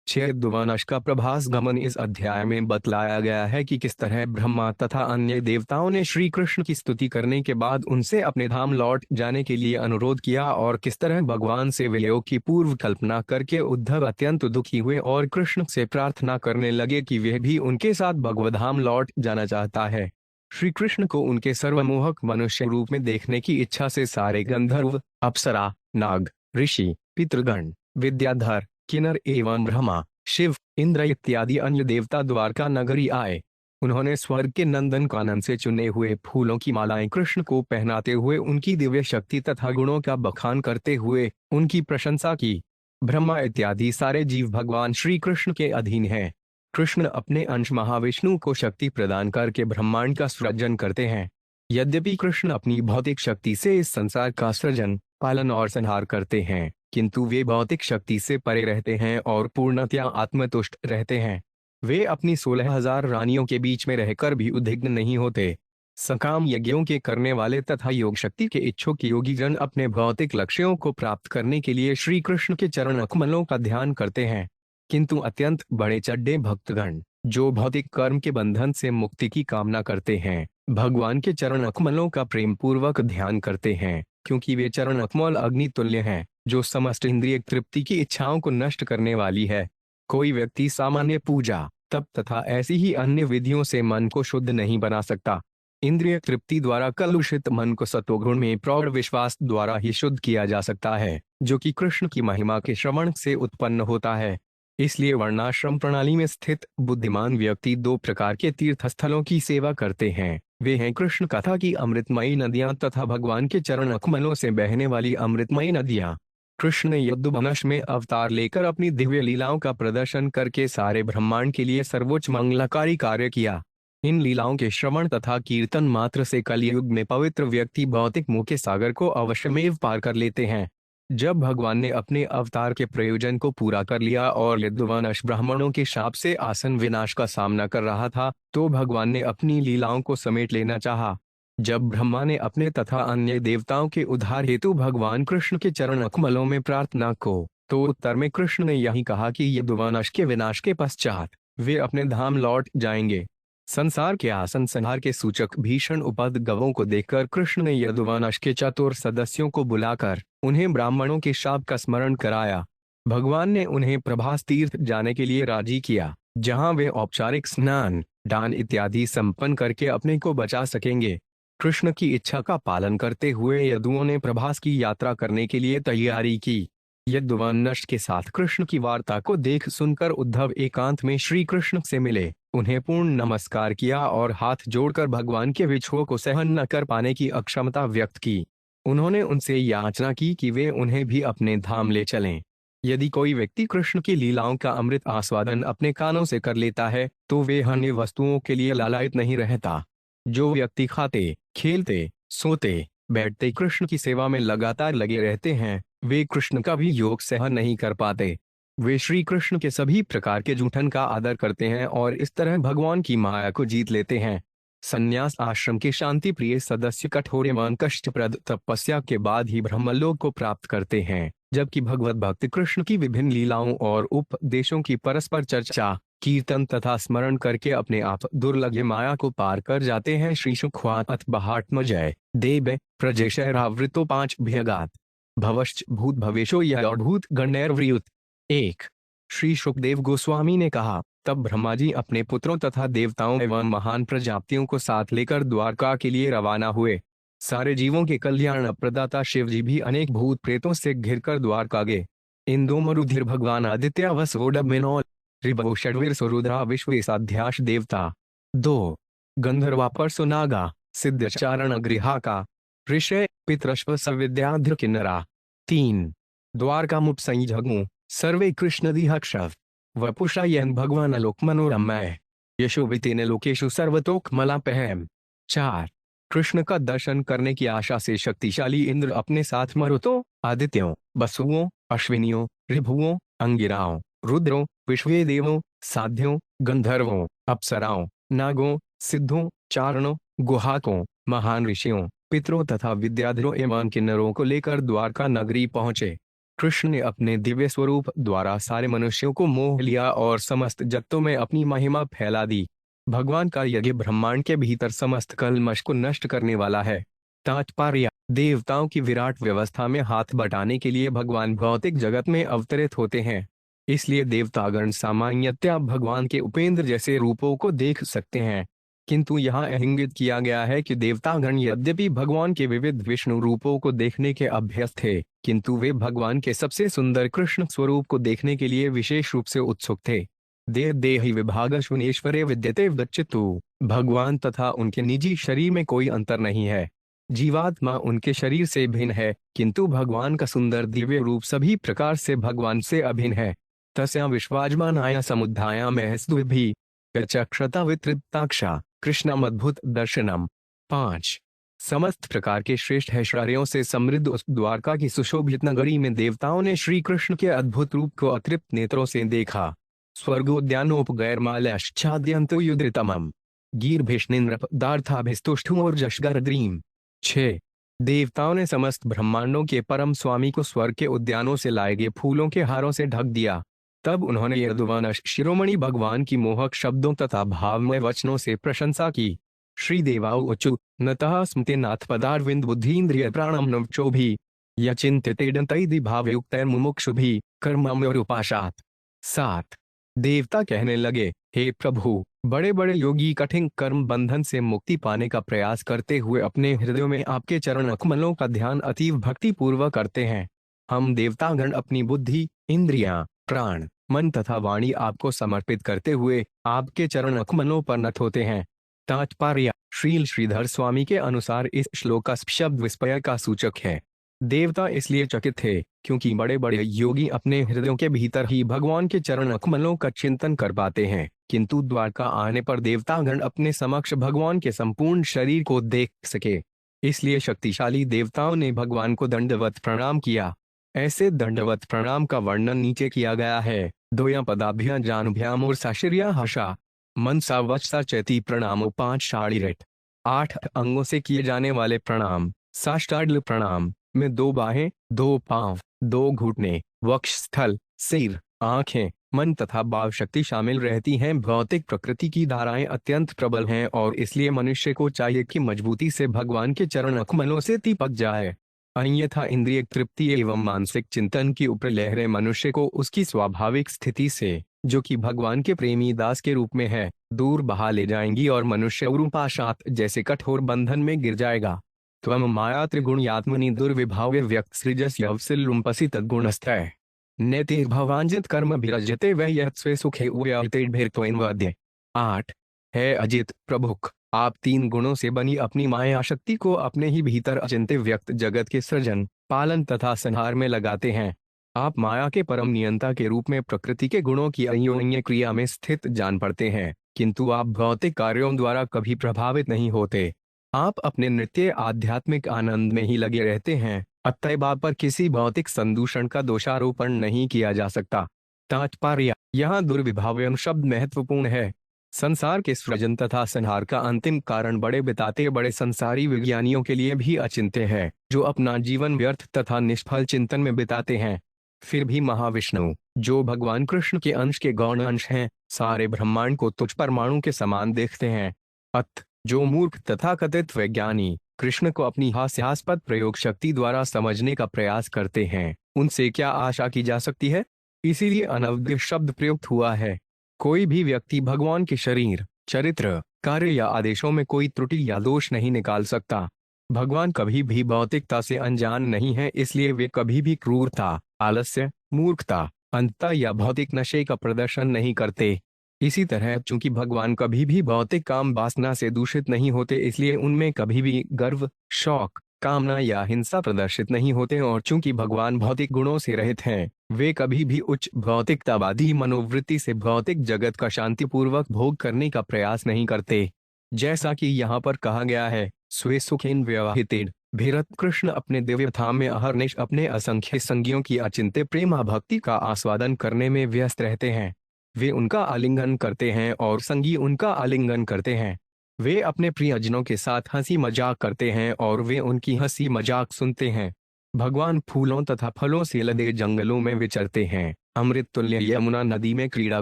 यदुवंश का प्रभास गमन। इस अध्याय में बतलाया गया है कि किस तरह ब्रह्मा तथा अन्य देवताओं ने श्री कृष्ण की स्तुति करने के बाद उनसे अपने धाम लौट जाने के लिए अनुरोध किया और किस तरह भगवान से वियोग की पूर्व कल्पना करके उद्धव अत्यंत दुखी हुए और कृष्ण से प्रार्थना करने लगे कि वह भी उनके साथ भगवधाम लौट जाना चाहता है। श्री कृष्ण को उनके सर्वमोहक मनुष्य रूप में देखने की इच्छा से सारे गंधर्व, अप्सरा, नाग, ऋषि, पितृगण, विद्याधर, किन्नर एवं ब्रह्मा, शिव, इंद्र इत्यादि अन्य देवता द्वारका नगरी आए। उन्होंने स्वर्ग के नंदन कानन से चुने हुए फूलों की मालाएं कृष्ण को पहनाते हुए उनकी दिव्य शक्ति तथा गुणों का बखान करते हुए उनकी प्रशंसा की। ब्रह्मा इत्यादि सारे जीव भगवान श्री कृष्ण के अधीन हैं। कृष्ण अपने अंश महाविष्णु को शक्ति प्रदान करके ब्रह्मांड का सृजन करते हैं। यद्यपि कृष्ण अपनी भौतिक शक्ति से इस संसार का सृजन, पालन और संहार करते हैं, किंतु वे भौतिक शक्ति से परे रहते हैं और पूर्णतया आत्मतुष्ट रहते हैं। वे अपनी 16,000 रानियों के बीच में रहकर भी उद्विग्न नहीं होते। सकाम यज्ञों के करने वाले तथा योग शक्ति के इच्छुक योगी जन अपने भौतिक लक्ष्यों को प्राप्त करने के लिए श्री कृष्ण के चरण कमलों का ध्यान करते हैं। किंतु अत्यंत बड़े चड्डे भक्तगण, जो भौतिक कर्म के बंधन से मुक्ति की कामना करते हैं, भगवान के चरण कमलों का प्रेम पूर्वक ध्यान करते हैं, क्योंकि वे चरण कमल अग्नि तुल्य हैं, जो समस्त इंद्रिय तृप्ति की इच्छाओं को नष्ट करने वाली है। कोई व्यक्ति सामान्य पूजा, तप तथा ऐसी ही अन्य विधियों से मन को शुद्ध नहीं बना सकता। इंद्रिय तृप्ति द्वारा कलुषित मन को सत्वगुण में प्रौढ़ विश्वास द्वारा ही शुद्ध किया जा सकता है, जो कि कृष्ण की महिमा के श्रवण से उत्पन्न होता है। इसलिए वर्णाश्रम प्रणाली में स्थित बुद्धिमान व्यक्ति दो प्रकार के तीर्थ स्थलों की सेवा करते हैं। वे हैं कृष्ण कथा की अमृतमयी नदियां तथा भगवान के चरण कमलों से बहने वाली अमृतमयी नदियां। कृष्ण ने यदुवंश में अवतार लेकर अपनी दिव्य लीलाओं का प्रदर्शन करके सारे ब्रह्मांड के लिए सर्वोच्च मंगलकारी कार्य किया। इन लीलाओं के श्रवण तथा कीर्तन मात्र से कलयुग में पवित्र व्यक्ति भौतिक मोह के सागर को अवश्यमेव पार कर लेते हैं। जब भगवान ने अपने अवतार के प्रयोजन को पूरा कर लिया और यदुवंश ब्राह्मणों के शाप से आसन विनाश का सामना कर रहा था, तो भगवान ने अपनी लीलाओं को समेट लेना चाहा। जब ब्रह्मा ने अपने तथा अन्य देवताओं के उद्धार हेतु भगवान कृष्ण के चरण कमलों में प्रार्थना को, तो उत्तर में कृष्ण ने यही कहा कि यदुवंश के विनाश के पश्चात वे अपने धाम लौट जाएंगे। संसार के आसन संहार के सूचक भीषण उपद्रवों को देखकर कृष्ण ने यदुवंश के चतुर सदस्यों को बुलाकर उन्हें ब्राह्मणों के शाप का स्मरण कराया। भगवान ने उन्हें प्रभास तीर्थ जाने के लिए राजी किया, जहां वे औपचारिक स्नान, दान इत्यादि संपन्न करके अपने को बचा सकेंगे। कृष्ण की इच्छा का पालन करते हुए यदुओं ने प्रभास की यात्रा करने के लिए तैयारी की। यदुवंश के साथ कृष्ण की वार्ता को देख सुनकर उद्धव एकांत में श्री कृष्ण से मिले, उन्हें पूर्ण नमस्कार किया और हाथ जोड़कर भगवान के विछोह को सहन न कर पाने की अक्षमता व्यक्त की। उन्होंने उनसे याचना की कि वे उन्हें भी अपने धाम ले चलें। यदि कोई व्यक्ति कृष्ण की लीलाओं का अमृत आस्वादन अपने कानों से कर लेता है, तो वे अन्य वस्तुओं के लिए लालायित नहीं रहता। जो व्यक्ति खाते, खेलते, सोते, बैठते कृष्ण की सेवा में लगातार लगे रहते हैं, वे कृष्ण का भी योग सहन नहीं कर पाते। वे श्री कृष्ण के सभी प्रकार के जूठन का आदर करते हैं और इस तरह भगवान की माया को जीत लेते हैं। संन्यास आश्रम के शांति प्रिय सदस्य कठोर एवं कष्टप्रद तपस्या के बाद ही ब्रह्मलोक को प्राप्त करते हैं, जबकि भगवत भक्त कृष्ण की विभिन्न लीलाओं और उपदेशों की परस्पर चर्चा, कीर्तन तथा स्मरण करके अपने आप दुर्लभ माया को पार कर जाते हैं। श्री सुखवात अथ बहात्मजय देव प्रजेशैरावृतो 5 भ्यगात भवश्च भूत भवेशो यौर्भूत गणैर्व्रियुत। 1। श्री सुखदेव गोस्वामी ने कहा, तब ब्रह्मा जी अपने पुत्रों तथा देवताओं एवं महान प्रजापतियों को साथ लेकर द्वारका के लिए रवाना हुए। सारे जीवों के कल्याण प्रदाता शिव जी भी अनेक भूत प्रेतों से घिरकर द्वारका गए। इंदो मरुधिर भगवान आदित्य वसोडमिनोल ऋभवो षड्वीर सुरुद्रा विश्व साध्याश देवता। 2। गंधर्वा परसुनागा सिद्धचारण गृहाका ऋषय पितृष्व सविद्याध्र किन्नरा। 3। द्वारका मुप संजगु सर्वे कृष्ण दिहक्षव वपुषायन भगवान लोक मनोरमय यशो वितेन लोकेशु सर्वतोक मलापहम। 4। कृष्ण का दर्शन करने की आशा से शक्तिशाली इंद्र अपने साथ मरुतों, आदित्यों, वसुओं, अश्विनियों, ऋभुओं, अंगिराओं, रुद्रों, विश्वे देवों, साध्यों, गंधर्वों, अप्सराओं, नागों, सिद्धों, चारणों, गुहाकों, महान ऋषियों, पितरों तथा विद्याधरों एवं किन्नरों को लेकर द्वारका नगरी पहुंचे। कृष्ण ने अपने दिव्य स्वरूप द्वारा सारे मनुष्यों को मोह लिया और समस्त जगतों में अपनी महिमा फैला दी। भगवान का यज्ञ ब्रह्मांड के भीतर समस्त कल्मश को नष्ट करने वाला है। तात्पर्य: देवताओं की विराट व्यवस्था में हाथ बटाने के लिए भगवान भौतिक जगत में अवतरित होते हैं। इसलिए देवतागण सामान्यतया भगवान के उपेंद्र जैसे रूपों को देख सकते हैं, किंतु यहाँ इंगित किया गया है कि देवतागण यद्यपि भगवान के विविध विष्णु रूपों को देखने के अभ्यस्त थे, किंतु वे भगवान के सबसे सुंदर कृष्ण स्वरूप को देखने के लिए विशेष रूप से उत्सुक थे। देह देहि विभागश्वनेश्वरे विद्यते विदचितु। भगवान तथा उनके निजी शरीर में कोई अंतर नहीं है। जीवात्मा उनके शरीर से भिन्न है, किंतु भगवान का सुंदर दिव्य रूप सभी प्रकार से भगवान से अभिन्न है। तस्या विश्वाजमानाया समुद्धाया महस्द्विभी चक्षता वितृप्ताक्षा कृष्णम अद्भुत दर्शनम। 5 समस्त प्रकार के श्रेष्ठ ऐश्वर्यों से समृद्ध उस द्वारका की सुशोभित नगरी में देवताओं ने श्री कृष्ण के अद्भुत रूप को अतृप्त नेत्रों से देखा। स्वर्गोद्यानोपगैरमालश्चाद्यंतो युद्रितमम गीर्भिष्णिन्द्रपदार्थाभिस्तुष्टुमोर्जशगरद्रीम। 6 देवताओं ने समस्त ब्रह्मांडों के परम स्वामी को स्वर्ग के उद्यानों से लाए गए फूलों के हारों से ढक दिया। तब उन्होंने यदुवंश शिरोमणि भगवान की मोहक शब्दों तथा भावमय वचनों से प्रशंसा की। श्री देवाउचु नतः स्मृतिनाथ पदारविंद बुद्धीन्द्रिय प्राणम नवचोभि यचिंत्यतेडंतैदि भावयुक्तैर्मुमुक्षुभि कर्मम्योरुपाशात्। 7 देवता कहने लगे, हे प्रभु, बड़े बड़े योगी कठिन कर्म बंधन से मुक्ति पाने का प्रयास करते हुए अपने हृदयों में आपके चरण कमलों का ध्यान अतीव भक्ति पूर्वक करते हैं। हम देवतागण अपनी बुद्धि, इंद्रियां, प्राण, मन तथा वाणी आपको समर्पित करते हुए आपके चरण कमलों पर नत होते हैं। तात्पर्य: श्रील श्रीधर स्वामी के अनुसार इस श्लोक का शब्द विस्मय का सूचक है। देवता इसलिए चकित थे क्योंकि बड़े बड़े योगी अपने हृदयों के भीतर ही भगवान के चरण कमलों का चिंतन कर पाते हैं, किंतु द्वारका आने पर देवतागण अपने समक्ष भगवान के संपूर्ण शरीर को देख सके। इसलिए शक्तिशाली देवताओं ने भगवान को दंडवत प्रणाम किया। ऐसे दंडवत प्रणाम का वर्णन नीचे किया गया है। दोया पदाभ्या जानभ्याम और साशिर्या हर्षा मनसा वचसा चैती प्रणामो 5 शारीरट। 8 अंगों से किए जाने वाले प्रणाम। साष्टांग प्रणाम में 2 बाहें, 2 पांव, 2 घुटने, वक्षस्थल, सिर, आंखें, मन तथा भाव शक्ति शामिल रहती हैं। भौतिक प्रकृति की धाराएं अत्यंत प्रबल हैं और इसलिए मनुष्य को चाहिए कि मजबूती से भगवान के चरण कमलों से चिपक जाए, अन्यथा इंद्रिय तृप्ति एवं मानसिक चिंतन की ऊपर लहरें मनुष्य को उसकी स्वाभाविक स्थिति से, जो कि भगवान के प्रेमी दास के रूप में है, दूर बहा ले जाएंगी और मनुष्य उरूपाशात जैसे कठोर बंधन में गिर जाएगा। त्वम माया त्रिगुण्यात्मनि दुर्विभाव्य व्यक्त सृजस्य अवसिलुम्पसि तद्गुणस्थः नेतिर्भवांजित कर्म विरजते वह यत् स्वे सुखे उयतेर्भिर्त्वन्वद्य। 8 है अजित प्रभुक, आप 3 गुणों से बनी अपनी माया शक्ति को अपने ही भीतर अचिंत्य व्यक्त जगत के सृजन, पालन तथा संहार में लगाते हैं। आप माया के परम नियंता के रूप में प्रकृति के गुणों की अन्योन्य क्रिया में स्थित जान पड़ते हैं, किंतु आप भौतिक कार्यों द्वारा कभी प्रभावित नहीं होते। आप अपने नित्य आध्यात्मिक आनंद में ही लगे रहते हैं, अतएव आप पर किसी भौतिक संदूषण का दोषारोपण नहीं किया जा सकता। तात्पर्य: यहाँ दुर्विभाव्यम शब्द महत्वपूर्ण है। संसार के सृजन तथा संहार का अंतिम कारण बड़े बिताते बड़े संसारी विज्ञानियों के लिए भी अचिंत्य है, जो अपना जीवन व्यर्थ तथा निष्फल चिंतन में बिताते हैं। फिर भी महाविष्णु, जो भगवान कृष्ण के अंश के गौण अंश हैं, सारे ब्रह्मांड को तुच्छ परमाणु के समान देखते हैं। अत जो मूर्ख तथा कथित वैज्ञानी कृष्ण को अपनी हास्यास्पद प्रयोग शक्ति द्वारा समझने का प्रयास करते हैं, उनसे क्या आशा की जा सकती है? इसीलिए अनवद्य शब्द प्रयुक्त हुआ है। कोई भी व्यक्ति भगवान के शरीर, चरित्र, कार्य या आदेशों में कोई त्रुटि या दोष नहीं निकाल सकता। भगवान कभी भी भौतिकता से अनजान नहीं है, इसलिए वे कभी भी क्रूरता, आलस्य, मूर्खता, अंधता या भौतिक नशे का प्रदर्शन नहीं करते। इसी तरह चूंकि भगवान कभी भी भौतिक काम वासना से दूषित नहीं होते, इसलिए उनमें कभी भी गर्व, शौक, कामना या हिंसा प्रदर्शित नहीं होते, और चूंकि भगवान भौतिक गुणों से रहित हैं, वे कभी भी उच्च भौतिकतावादी मनोवृत्ति से भौतिक जगत का शांतिपूर्वक भोग करने का प्रयास नहीं करते। जैसा कि यहाँ पर कहा गया है, स्वे सुखेन व्यवहितेन भीरत कृष्ण अपने दिव्य धाम में अहर्निश अपने असंख्य संगियों की अचिंत्य प्रेमा भक्ति का आस्वादन करने में व्यस्त रहते हैं। वे उनका आलिंगन करते हैं और संगी उनका आलिंगन करते हैं। वे अपने प्रियजनों के साथ हंसी मजाक करते हैं और वे उनकी हंसी मजाक सुनते हैं। भगवान फूलों तथा फलों से लदे जंगलों में विचरते हैं, अमृत तुल्य यमुना नदी में क्रीड़ा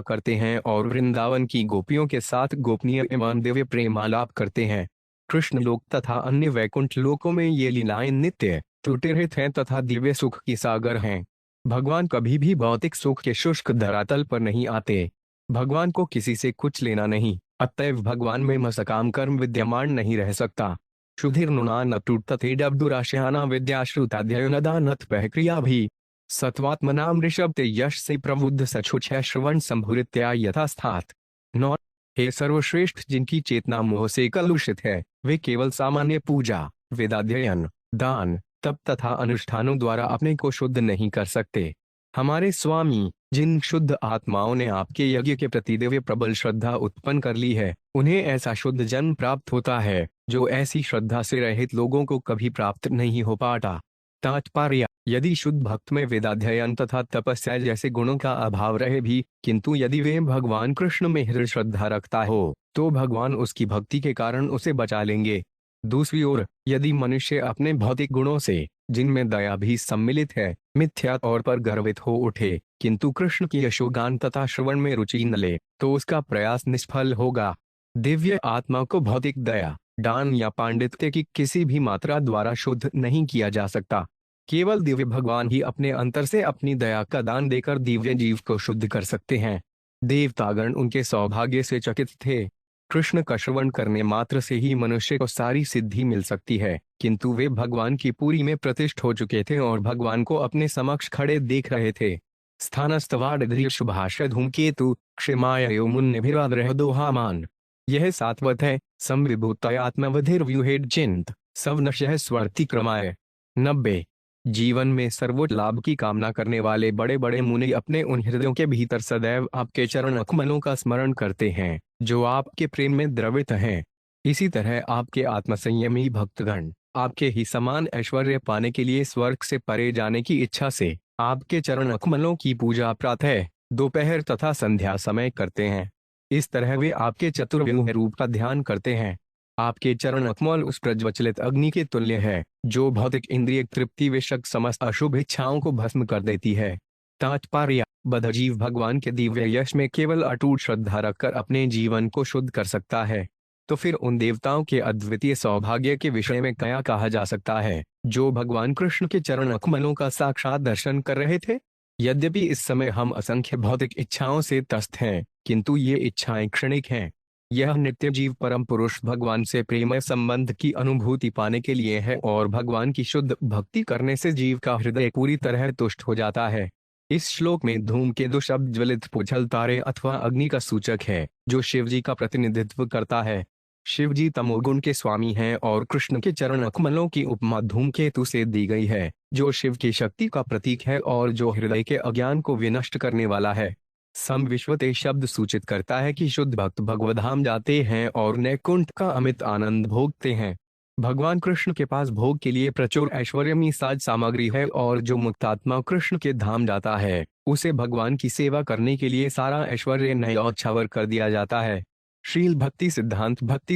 करते हैं और वृंदावन की गोपियों के साथ गोपनीय एवं दिव्य प्रेमालाप करते हैं। कृष्ण लोक तथा अन्य वैकुंठ लोकों में ये लीलाएं नित्य त्रुटिरहित हैं तथा दिव्य सुख की सागर हैं। भगवान कभी भी भौतिक सुख के शुष्क धरातल पर नहीं आते। भगवान को किसी से कुछ लेना नहीं, अतएव भगवान में मसकाम कर्म विद्यमान नहीं रह सकता। क्षुधिर नुना न टूटतेडब्दुराश्याना विद्याश्रुताध्ययनदानत क्रिया भी सत्वात्मनाम ऋषभ ते यश से प्रबुद्ध सछुछ श्रवण संभुरित्या यथास्थात। नौ, हे सर्वश्रेष्ठ, जिनकी चेतना मोह से कलुषित है, वे केवल सामान्य पूजा, वेदाध्ययन, दान, तप तथा अनुष्ठानों द्वारा अपने को शुद्ध नहीं कर सकते। हमारे स्वामी, जिन शुद्ध आत्माओं ने आपके यज्ञ के प्रति दिव्य प्रबल श्रद्धा उत्पन्न कर ली है, उन्हें ऐसा शुद्ध जन्म प्राप्त होता है जो ऐसी श्रद्धा से रहित लोगों को कभी प्राप्त नहीं हो पाता। तात्पर्य, यदि शुद्ध भक्त में वेदाध्ययन तथा तपस्या जैसे गुणों का अभाव रहे भी, किंतु यदि वे भगवान कृष्ण में हृदय श्रद्धा रखता हो, तो भगवान उसकी भक्ति के कारण उसे बचा लेंगे। दूसरी ओर, यदि मनुष्य अपने भौतिक गुणों से, जिनमें दया भी सम्मिलित है, मिथ्या तौर पर गर्वित हो उठे, किंतु कृष्ण की यशोगान तथा श्रवण में रुचि न ले, तो उसका प्रयास निष्फल होगा। दिव्य आत्मा को भौतिक दया, दान या पांडित्य की किसी भी मात्रा द्वारा शुद्ध नहीं किया जा सकता। केवल दिव्य भगवान ही अपने अंतर से अपनी दया का दान देकर दिव्य जीव को शुद्ध कर सकते हैं। देवतागण उनके सौभाग्य से चकित थे। कृष्ण का श्रवण करने मात्र से ही मनुष्य को सारी सिद्धि मिल सकती है, किंतु वे भगवान की पुरी में प्रतिष्ठ हो चुके थे और भगवान को अपने समक्ष खड़े देख रहे थे। स्थानस्तवाड़ धूमकेतु क्षमाय मुन्निभिरादरहदोहामान। यह सात्वत है, समविभूतात्मवधिर्व्यूहेड चिंत सवनशः स्वर्ति क्रमाय। 90। जीवन में सर्वोच्च लाभ की कामना करने वाले बड़े बड़े मुनि अपने उन हृदयों के भीतर सदैव आपके चरण कमलों का स्मरण करते हैं, जो आपके प्रेम में द्रवित हैं। इसी तरह आपके आत्मसंयमी भक्तगण आपके ही समान ऐश्वर्य पाने के लिए स्वर्ग से परे जाने की इच्छा से आपके चरण कमलों की पूजा प्रातः, दोपहर तथा संध्या समय करते हैं। इस तरह वे आपके चतुर्व्यूह रूप का ध्यान करते हैं। आपके चरण कमल उस प्रज्वलित अग्नि के तुल्य है, जो भौतिक इंद्रिय तृप्ति विषक समस्त अशुभ इच्छाओं को भस्म कर देती है। तात्पर्य, बद्धजीव भगवान के दिव्य यश में केवल अटूट श्रद्धा रखकर अपने जीवन को शुद्ध कर सकता है। तो फिर उन देवताओं के अद्वितीय सौभाग्य के विषय में क्या कहा जा सकता है, जो भगवान कृष्ण के चरण कमलों का साक्षात दर्शन कर रहे थे। यद्यपि इस समय हम असंख्य भौतिक इच्छाओं से त्रस्त हैं, किंतु ये इच्छाएं क्षणिक हैं। यह नित्य जीव परम पुरुष भगवान से प्रेमय संबंध की अनुभूति पाने के लिए है और भगवान की शुद्ध भक्ति करने से जीव का हृदय पूरी तरह तुष्ट हो जाता है। इस श्लोक में धूमकेतु शब्द ज्वलित पुछल तारे अथवा अग्नि का सूचक है, जो शिवजी का प्रतिनिधित्व करता है। शिवजी तमोगुण के स्वामी हैं और कृष्ण के चरण कमलों की उपमा धूमकेतु से दी गई है, जो शिव की शक्ति का प्रतीक है और जो हृदय के अज्ञान को विनष्ट करने वाला है। समविश्वते शब्द सूचित करता है कि शुद्ध भक्त भगवधाम जाते हैं और नैकुंठ का अमित आनंद भोगते हैं। भगवान कृष्ण के पास भोग के लिए प्रचुर ऐश्वर्यमयी साज सामग्री है और जो मुक्तात्मा कृष्ण के धाम जाता है, उसे भगवान की सेवा करने के लिए सारा ऐश्वर्य न्यौछावर कर दिया जाता है। शील भक्ति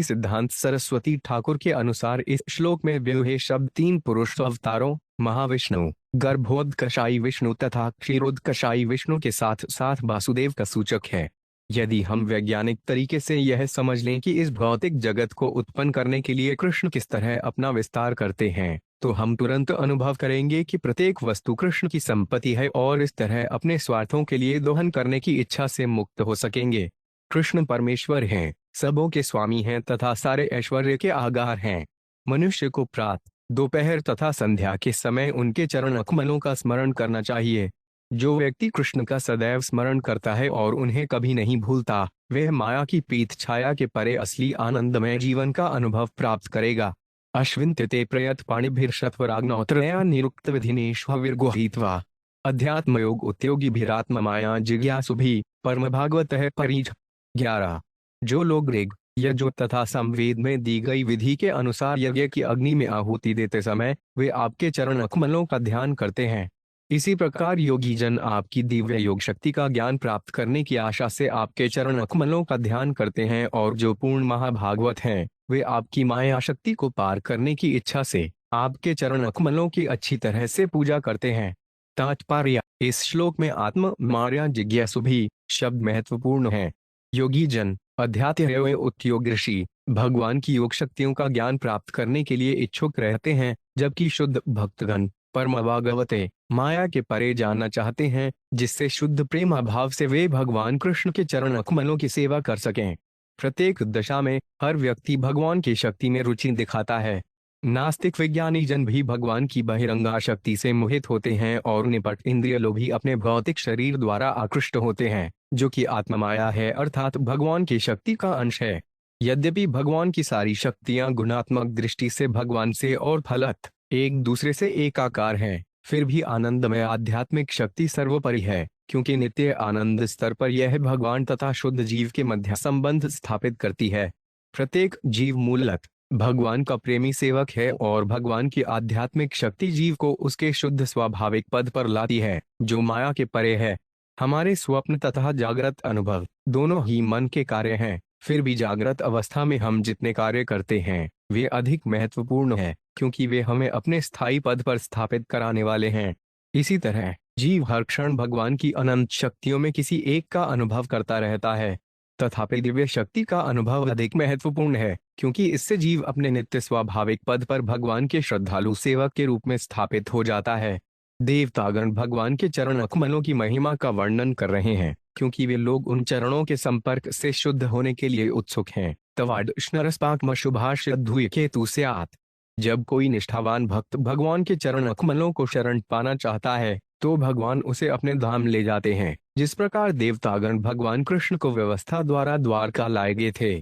सिद्धांत सरस्वती ठाकुर के अनुसार इस श्लोक में व्यूहे शब्द तीन पुरुष अवतारों महाविष्णु, गर्भोत्कर्षाई विष्णु तथा क्षीरोत्कर्षाई विष्णु के साथ साथ वासुदेव का सूचक है। यदि हम वैज्ञानिक तरीके से यह समझ लें कि इस भौतिक जगत को उत्पन्न करने के लिए कृष्ण किस तरह अपना विस्तार करते हैं, तो हम तुरंत अनुभव करेंगे कि प्रत्येक वस्तु कृष्ण की संपत्ति है और इस तरह अपने स्वार्थों के लिए दोहन करने की इच्छा से मुक्त हो सकेंगे। कृष्ण परमेश्वर हैं, सबों के स्वामी हैं तथा सारे ऐश्वर्य के आगार हैं। मनुष्य को प्रातः, दोपहर तथा संध्या के समय उनके चरण कमलों का स्मरण करना चाहिए। जो व्यक्ति कृष्ण का सदैव स्मरण करता है और उन्हें कभी नहीं भूलता, वह माया की पीत छाया के परे असली आनंदमय जीवन का अनुभव प्राप्त करेगा। अश्विन तिते प्रयत पाणिभिर्षत्वराग्नोत्रया निरुक्त विधिनेष्विर्गुहीत्वा अध्यात्म योग उद्योगी भीरात्म माया जिज्ञासुभि परम भागवत है परिज। 11। जो लोग ऋग, यजुर तथा समवेद में दी गई विधि के अनुसार यज्ञ की अग्नि में आहुति देते समय वे आपके चरण कमलों का ध्यान करते हैं, इसी प्रकार योगी जन आपकी दिव्य योग शक्ति का ज्ञान प्राप्त करने की आशा से आपके चरण कमलों का ध्यान करते हैं और जो पूर्ण महाभागवत हैं, वे आपकी माया शक्ति को पार करने की इच्छा से आपके चरण कमलों की अच्छी तरह से पूजा करते हैं। तात्पर्य: इस श्लोक में आत्म मार्या जिज्ञासु भी शब्द महत्वपूर्ण है। योगी जन, अध्यात्म उद्योग ऋषि, भगवान की योग शक्तियों का ज्ञान प्राप्त करने के लिए इच्छुक रहते हैं, जबकि शुद्ध भक्तगण परम भागवते माया के परे जानना चाहते हैं, जिससे शुद्ध प्रेम भाव से वे भगवान कृष्ण के चरण कमलों की सेवा कर सकें। प्रत्येक दशा में हर व्यक्ति भगवान की शक्ति में रुचि दिखाता है। नास्तिक विज्ञानी जन भी भगवान की बहिरंगा शक्ति से मोहित होते हैं और निपट इंद्रिय लोभी अपने भौतिक शरीर द्वारा आकृष्ट होते हैं, जो कि आत्मा माया है, अर्थात भगवान की शक्ति का अंश है। यद्यपि भगवान की सारी शक्तियां गुणात्मक दृष्टि से भगवान से और फलत एक दूसरे से एकाकार हैं, फिर भी आनंदमय आध्यात्मिक शक्ति सर्वोपरि है, क्योंकि नित्य आनंद स्तर पर यह भगवान तथा शुद्ध जीव के मध्य संबंध स्थापित करती है। प्रत्येक जीव मूलत भगवान का प्रेमी सेवक है और भगवान की आध्यात्मिक शक्ति जीव को उसके शुद्ध स्वाभाविक पद पर लाती है, जो माया के परे है। हमारे स्वप्न तथा जागृत अनुभव दोनों ही मन के कार्य हैं, फिर भी जागृत अवस्था में हम जितने कार्य करते हैं वे अधिक महत्वपूर्ण है, क्योंकि वे हमें अपने स्थायी पद पर स्थापित कराने वाले हैं। इसी तरह जीव हर क्षण भगवान की अनंत शक्तियों में किसी एक का अनुभव करता रहता है। तथापि दिव्य शक्ति का अनुभव अधिक महत्वपूर्ण है, क्योंकि इससे जीव अपने नित्य स्वाभाविक पद पर भगवान के श्रद्धालु सेवक के रूप में स्थापित हो जाता है। देवतागण भगवान के चरण कमलों की महिमा का वर्णन कर रहे हैं, क्योंकि वे लोग उन चरणों के संपर्क से शुद्ध होने के लिए उत्सुक हैं। तवाड स्नरस्पाक शुभाष केतु से आत। जब कोई निष्ठावान भक्त भगवान के चरण कमलों को शरण पाना चाहता है, तो भगवान उसे अपने धाम ले जाते हैं, जिस प्रकार देवतागण भगवान कृष्ण को व्यवस्था द्वारा द्वारका लाए गए थे।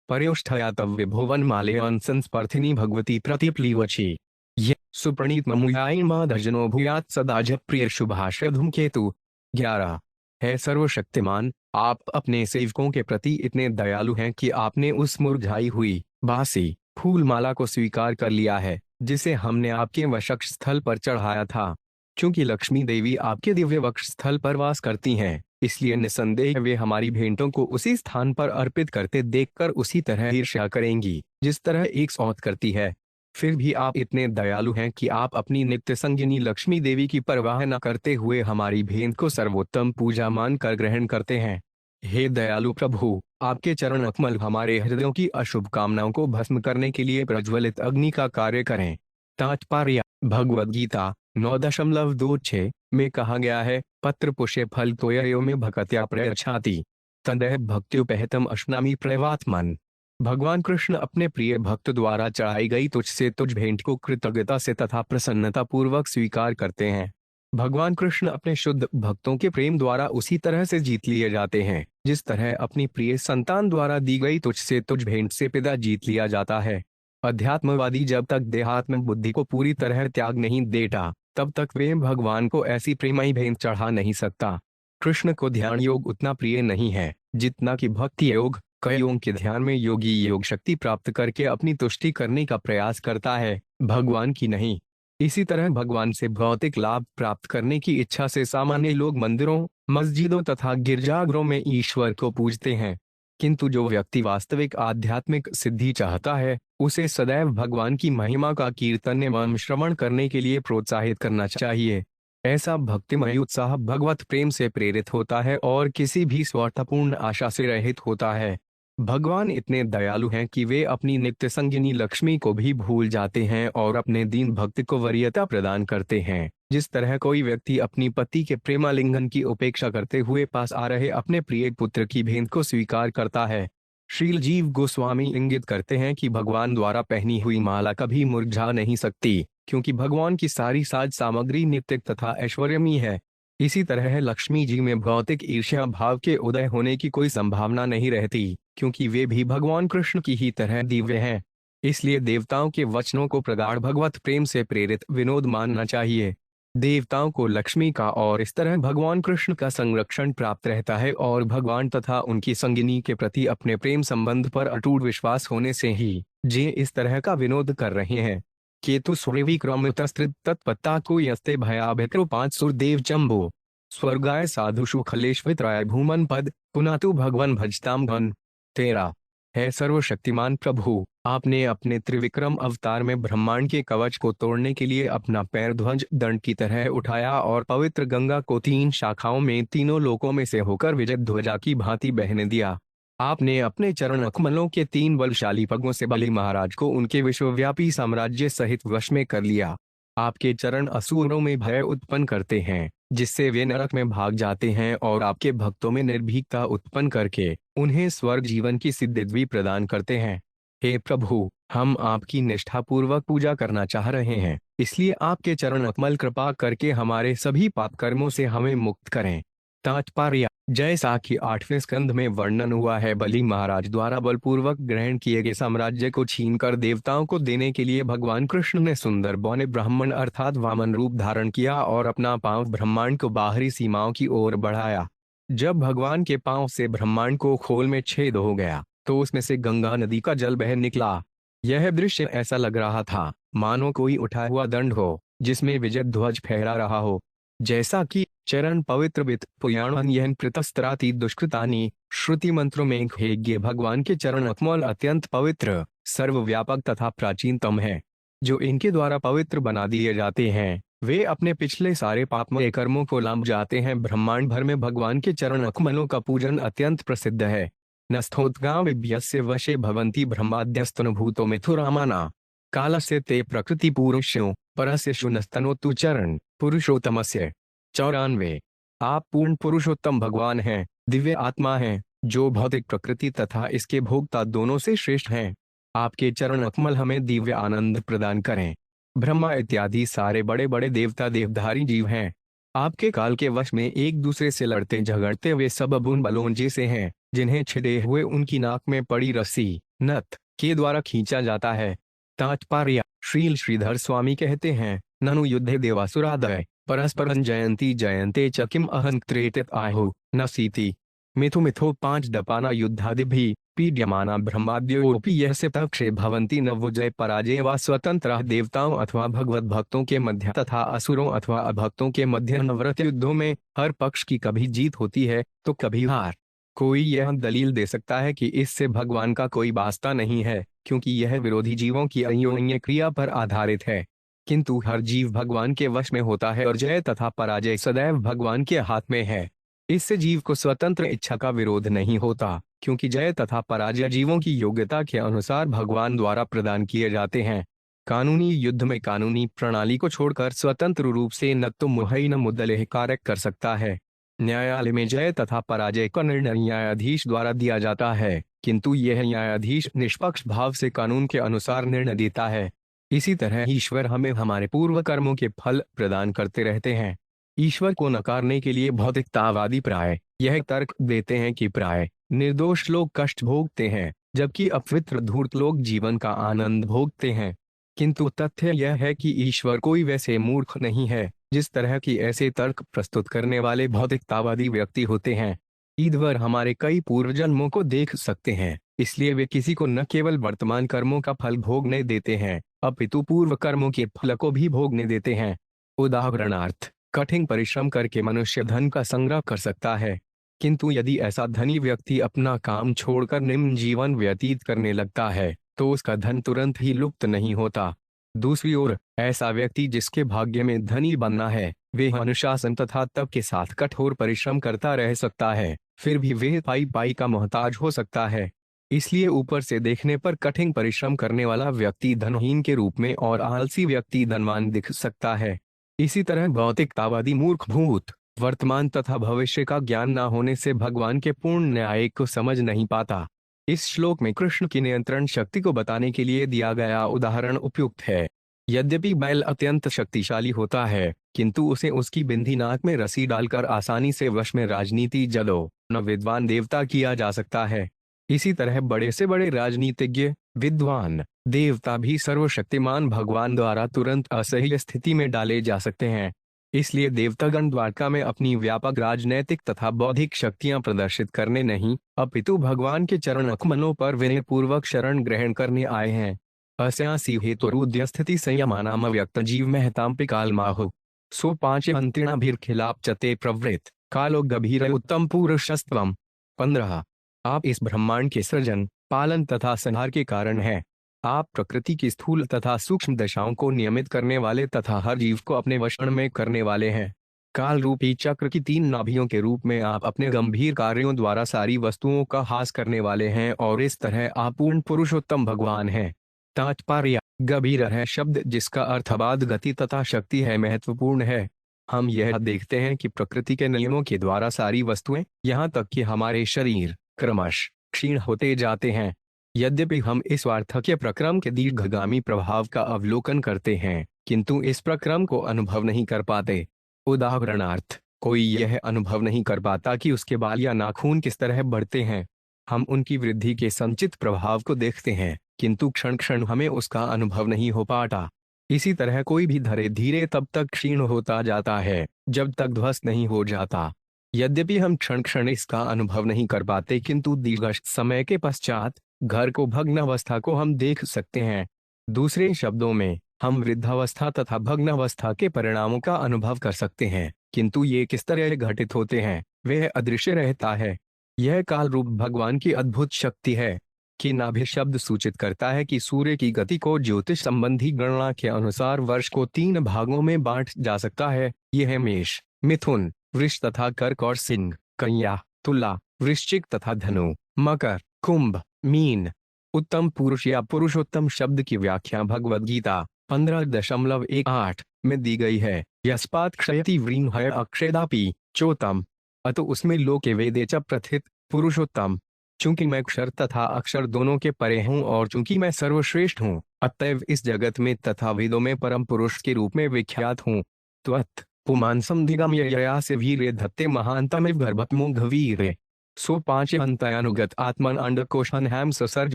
पर्योष्ठयातव्य भुवन मालयन संस्पर्थिनी भगवती प्रतिप्लीवची ये सुप्रणीत ममुयायन माधजनो भूयात सदा जप प्रिय शुभाशय धूमकेतु। 11 है सर्वशक्तिमान, आप अपने सेवकों के प्रति इतने दयालु हैं कि आपने उस मुरझाई हुई बासी फूल माला को स्वीकार कर लिया है, जिसे हमने आपके वक्षस्थल स्थल पर चढ़ाया था। क्योंकि लक्ष्मी देवी आपके दिव्य वक्ष स्थल पर वास करती हैं, इसलिए निसंदेह वे हमारी भेंटों को उसी स्थान पर अर्पित करते देखकर उसी तरह ईर्ष्या करेंगी, जिस तरह एक सौत करती है। फिर भी आप इतने दयालु हैं कि आप अपनी नित्य संगिनी लक्ष्मी देवी की परवाह न करते हुए हमारी भेंट को सर्वोत्तम पूजा मानकर ग्रहण करते हैं। हे दयालु प्रभु, आपके चरण कमल हमारे हृदयों की अशुभ कामनाओं को भस्म करने के लिए प्रज्वलित अग्नि का कार्य करें। तात्पर्य: भगवद गीता 9.26 में कहा गया है, पत्र पुष्य फल तोयो में भक्त्या प्रयच्छाति तदैव भक्त्युपहतम अश्नामि प्रवात्मन। भगवान कृष्ण अपने प्रिय भक्त द्वारा चढ़ाई गई तुझसे तुझ भेंट को कृतज्ञता से तथा प्रसन्नता पूर्वक स्वीकार करते हैं। भगवान कृष्ण अपने शुद्ध भक्तों के प्रेम द्वारा उसी तरह से जीत लिए जाते हैं, जिस तरह अपनी प्रिय संतान द्वारा दी गई तुझसे तुझ भेंट से पिता जीत लिया जाता है। अध्यात्मवादी जब तक देहात्म बुद्धि को पूरी तरह त्याग नहीं देता, तब तक वे भगवान को ऐसी प्रेमयी भेंट चढ़ा नहीं सकता। कृष्ण को ध्यान योग उतना प्रिय नहीं है जितना कि भक्ति योग। कईयों के ध्यान में योगी योग शक्ति प्राप्त करके अपनी तुष्टि करने का प्रयास करता है, भगवान की नहीं। इसी तरह भगवान से भौतिक लाभ प्राप्त करने की इच्छा से सामान्य लोग मंदिरों, मस्जिदों तथा गिरजाघरों में ईश्वर को पूजते हैं, किंतु जो व्यक्ति वास्तविक आध्यात्मिक सिद्धि चाहता है, उसे सदैव भगवान की महिमा का कीर्तन एवं श्रवण करने के लिए प्रोत्साहित करना चाहिए। ऐसा भक्तिमय उत्साह भगवत प्रेम से प्रेरित होता है और किसी भी स्वार्थपूर्ण आशा से रहित होता है। भगवान इतने दयालु हैं कि वे अपनी नित्य संगिनी लक्ष्मी को भी भूल जाते हैं और अपने दीन भक्त को वरीयता प्रदान करते हैं। जिस तरह कोई व्यक्ति अपनी पति के प्रेमालिंगन की उपेक्षा करते हुए पास आ रहे अपने प्रिय पुत्र की भेंट को स्वीकार करता है। श्रील जीव गोस्वामी इंगित करते हैं कि भगवान द्वारा पहनी हुई माला कभी मुरझा नहीं सकती, क्योंकि भगवान की सारी साज सामग्री नित्य तथा ऐश्वर्यमयी है। इसी तरह लक्ष्मी जी में भौतिक ईर्ष्या भाव के उदय होने की कोई संभावना नहीं रहती, क्योंकि वे भी भगवान कृष्ण की ही तरह दिव्य हैं। इसलिए देवताओं के वचनों को प्रगाढ़ भगवत प्रेम से प्रेरित विनोद मानना चाहिए। देवताओं को लक्ष्मी का और इस तरह भगवान कृष्ण का संरक्षण प्राप्त रहता है और भगवान तथा उनकी संगिनी के प्रति अपने प्रेम संबंध पर अटूट विश्वास होने से ही जे इस तरह का विनोद कर रहे हैं। केतु स्वर्विक्रमतस्त्रित तत्पत्ता को यस्ते भयाभित्रो 5 सुरदेव चंबो स्वर्गाय साधुषु खलेश्वित्राय भूमन पद पुनातु भगवन भजताम गण। 13 है सर्वशक्तिमान प्रभु, आपने अपने त्रिविक्रम अवतार में ब्रह्मांड के कवच को तोड़ने के लिए अपना पैर ध्वज दंड की तरह उठाया और पवित्र गंगा को 3 शाखाओं में तीनों लोकों में से होकर विजय ध्वजा की भांति बहने दिया। आपने अपने चरण कमलों के 3 बलशाली पगों से बलि महाराज को उनके विश्वव्यापी साम्राज्य सहित वश में कर लिया। आपके चरण असुरों में भय उत्पन्न करते हैं, जिससे वे नरक में भाग जाते हैं, और आपके भक्तों में निर्भीकता उत्पन्न करके उन्हें स्वर्ग जीवन की सिद्धि प्रदान करते हैं। हे प्रभु, हम आपकी निष्ठापूर्वक पूजा करना चाह रहे हैं, इसलिए आपके चरण कमल कृपा करके हमारे सभी पाप कर्मों से हमें मुक्त करें। तात्पर्य: जैसा कि 8वें स्कंद में वर्णन हुआ है, बलि महाराज द्वारा बलपूर्वक ग्रहण किए गए साम्राज्य को छीनकर देवताओं को देने के लिए भगवान कृष्ण ने सुंदर बौने ब्राह्मण अर्थात वामन रूप धारण किया और अपना पांव ब्रह्मांड को बाहरी सीमाओं की ओर बढ़ाया। जब भगवान के पांव से ब्रह्मांड को खोल में छेद हो गया, तो उसमें से गंगा नदी का जल बह निकला। यह दृश्य ऐसा लग रहा था मानो कोई उठा हुआ दंड हो, जिसमें विजय ध्वज फहरा रहा हो। जैसा कि चरण पवित्र वित पुयाण प्रतस्त्राति दुष्कृतानि श्रुति मंत्रों में हेज्ञ भगवान के चरण कमल अत्यंत पवित्र, सर्वव्यापक तथा प्राचीनतम है। जो इनके द्वारा पवित्र बना दिए जाते हैं, वे अपने पिछले सारे पापमय कर्मों को लांभ जाते हैं। ब्रह्मांड भर में भगवान के चरण कमलों का पूजन अत्यंत प्रसिद्ध है। नस्थोत्गाविभ्यस्य वशे भवन्ति ब्रह्माद्यस्तनुभूतो मिथुरामाना कालस्य ते प्रकृति पुरुषो परस्य शुनस्तनोतु चरण पुरुषोत्तमस्य। 94। आप पूर्ण पुरुषोत्तम भगवान हैं, दिव्य आत्मा हैं, जो भौतिक प्रकृति तथा इसके भोक्ता दोनों से श्रेष्ठ हैं। आपके चरण कमल हमें दिव्य आनंद प्रदान करें। ब्रह्मा इत्यादि सारे बड़े बड़े देवता देवधारी जीव हैं। आपके काल के वश में एक दूसरे से लड़ते झगड़ते हुए सब बूंद बलोन जैसे हैं, जिन्हें छिदे हुए उनकी नाक में पड़ी रस्सी नथ के द्वारा खींचा जाता है। तात्पर्य: श्रील श्रीधर स्वामी कहते हैं, ननु युद्धे देवासुरादय परस्परं जयंती जयंते च किम अहंत्रेतित आहो न सीति मिथु मिथो 5 दपाना युद्धादिभिः पीड्यमाना ब्रह्माद्योऽपि यस्य तक्षे भवन्ति न विजय पराजय व स्वतंत्र। देवताओं अथवा भगवत भक्तों के मध्य तथा असुरों अथवा अभक्तों के मध्य नवरत युद्धों में हर पक्ष की कभी जीत होती है तो कभी हार। कोई यह दलील दे सकता है कि इससे भगवान का कोई वास्ता नहीं है, क्योंकि यह विरोधी जीवों की अन्योन्य क्रिया पर आधारित है। किंतु हर जीव भगवान के वश में होता है और जय तथा पराजय सदैव भगवान के हाथ में है। इससे जीव को स्वतंत्र इच्छा का विरोध नहीं होता, क्योंकि जय तथा पराजय जीवों की योग्यता के अनुसार भगवान द्वारा प्रदान किए जाते हैं। कानूनी युद्ध में कानूनी प्रणाली को छोड़कर स्वतंत्र रूप से न तो मुहई न मुद्दलेह कार्य कर सकता है। न्यायालय में जय तथा पराजय का निर्णय न्यायाधीश द्वारा दिया जाता है, किंतु यह न्यायाधीश निष्पक्ष भाव से कानून के अनुसार निर्णय देता है। इसी तरह ईश्वर हमें हमारे पूर्व कर्मों के फल प्रदान करते रहते हैं। ईश्वर को नकारने के लिए भौतिकतावादी प्राय यह तर्क देते हैं कि प्राय निर्दोष लोग कष्ट भोगते हैं, जबकि अपवित्र धूर्त लोग जीवन का आनंद भोगते हैं। किंतु तथ्य यह है कि ईश्वर कोई वैसे मूर्ख नहीं है जिस तरह की ऐसे तर्क प्रस्तुत करने वाले भौतिकतावादी व्यक्ति होते हैं। ईश्वर हमारे कई पूर्व जन्मों को देख सकते हैं, इसलिए वे किसी को न केवल वर्तमान कर्मों का फल भोगने देते हैं, अपितु पूर्व कर्मों के फल को भी भोगने देते हैं। उदाहरणार्थ, कठिन परिश्रम करके मनुष्य धन का संग्रह कर सकता है, किंतु यदि ऐसा धनी व्यक्ति अपना काम छोड़कर निम्न जीवन व्यतीत करने लगता है, तो उसका धन तुरंत ही लुप्त नहीं होता। दूसरी ओर, ऐसा व्यक्ति जिसके भाग्य में धनी बनना है, वे अनुशासन तथा तप के साथ कठोर परिश्रम करता रह सकता है, फिर भी वे पाई पाई का मोहताज हो सकता है। इसलिए ऊपर से देखने पर कठिन परिश्रम करने वाला व्यक्ति धनहीन के रूप में और आलसी व्यक्ति धनवान दिख सकता है। इसी तरह भौतिकतावादी मूर्ख भूत वर्तमान तथा भविष्य का ज्ञान न होने से भगवान के पूर्ण न्याय को समझ नहीं पाता। इस श्लोक में कृष्ण की नियंत्रण शक्ति को बताने के लिए दिया गया उदाहरण उपयुक्त है। यद्यपि बैल अत्यंत शक्तिशाली होता है, किंतु उसे उसकी बिंदी नाक में रस्सी डालकर आसानी से वश में राजनीति जलो न विद्वान देवता किया जा सकता है। इसी तरह बड़े से बड़े राजनीतिज्ञ विद्वान देवता भी सर्वशक्तिमान भगवान द्वारा तुरंत असह्य स्थिति में डाले जा सकते हैं। इसलिए देवतागण द्वारका में अपनी व्यापक राजनैतिक तथा बौद्धिक शक्तियां प्रदर्शित करने नहीं, अपितु भगवान के चरण कमलों पर विनयपूर्वक शरण ग्रहण करने आए हैं। अस्यासी हेतुरुद्य स्थिति संयमानाम व्यक्त जीव महताम पिकाल माहु सो 5 अंतरिणाभिर्खिलाप चते प्रवृत्त कालो गभीर उत्तम पुरुषस्त्वम। 15। आप इस ब्रह्मांड के सृजन, पालन तथा संहार के कारण हैं। आप प्रकृति की स्थूल तथा सूक्ष्म दशाओं को नियमित करने वाले तथा हर जीव को अपने वश में करने वाले हैं। काल रूपी चक्र की 3 नाभियों के रूप में आप अपने गंभीर कार्यों द्वारा सारी वस्तुओं का हास करने वाले हैं और इस तरह आप पूर्ण पुरुषोत्तम भगवान हैं। तात्पर्य: गंभीर है शब्द जिसका अर्थ अबाध गति तथा शक्ति है महत्वपूर्ण है। हम यह देखते हैं कि प्रकृति के नियमों के द्वारा सारी वस्तुएं, यहाँ तक कि हमारे शरीर, क्रमश क्षीण होते जाते हैं। यद्यपि हम इस वार्धक्य प्रक्रम के दीर्घगामी प्रभाव का अवलोकन करते हैं, किंतु इस प्रक्रम को अनुभव नहीं कर पाते। उदाहरणार्थ, कोई यह अनुभव नहीं कर पाता कि उसके बाल या नाखून किस तरह बढ़ते हैं। हम उनकी वृद्धि के संचित प्रभाव को देखते हैं, किंतु क्षण क्षण हमें उसका अनुभव नहीं हो पाता। इसी तरह कोई भी धीरे धीरे तब तक क्षीण होता जाता है जब तक ध्वस्त नहीं हो जाता। यद्यपि हम क्षण क्षण इसका अनुभव नहीं कर पाते, किंतु दीर्घ समय के पश्चात घर को भग्नावस्था को हम देख सकते हैं। दूसरे शब्दों में, हम वृद्धावस्था तथा भग्नावस्था के परिणामों का अनुभव कर सकते हैं, किंतु ये किस तरह घटित होते हैं वह अदृश्य रहता है। यह काल रूप भगवान की अद्भुत शक्ति है कि नाभि शब्द सूचित करता है कि सूर्य की गति को ज्योतिष संबंधी गणना के अनुसार वर्ष को 3 भागों में बांट जा सकता है। यह मेष, मिथुन, वृष तथा कर्क और सिंह, कन्या, तुला, वृश्चिक तथा धनु, मकर, कुंभ, मीन। उत्तम पुरुष या पुरुषोत्तम शब्द की व्याख्या भगवद गीता 15.18 में दी गई है। यस्पात् क्षयति व्रींहय अक्षेदापि चोतम। अतो उसमें लोके वेदे च प्रथित पुरुषोत्तम। चूंकि मैं अक्षर तथा अक्षर दोनों के परे हूँ और चूंकि मैं सर्वश्रेष्ठ हूँ, अतएव इस जगत में तथा वेदों में परम पुरुष के रूप में विख्यात हूँ। त्वत् पुमांसम दिगम्यया से वीर्य धत्ते महांतमिव गर्भत्मो घवीरे। सो 5 अंतयानुगत आत्मन अंडकोशन हैम ससर्ज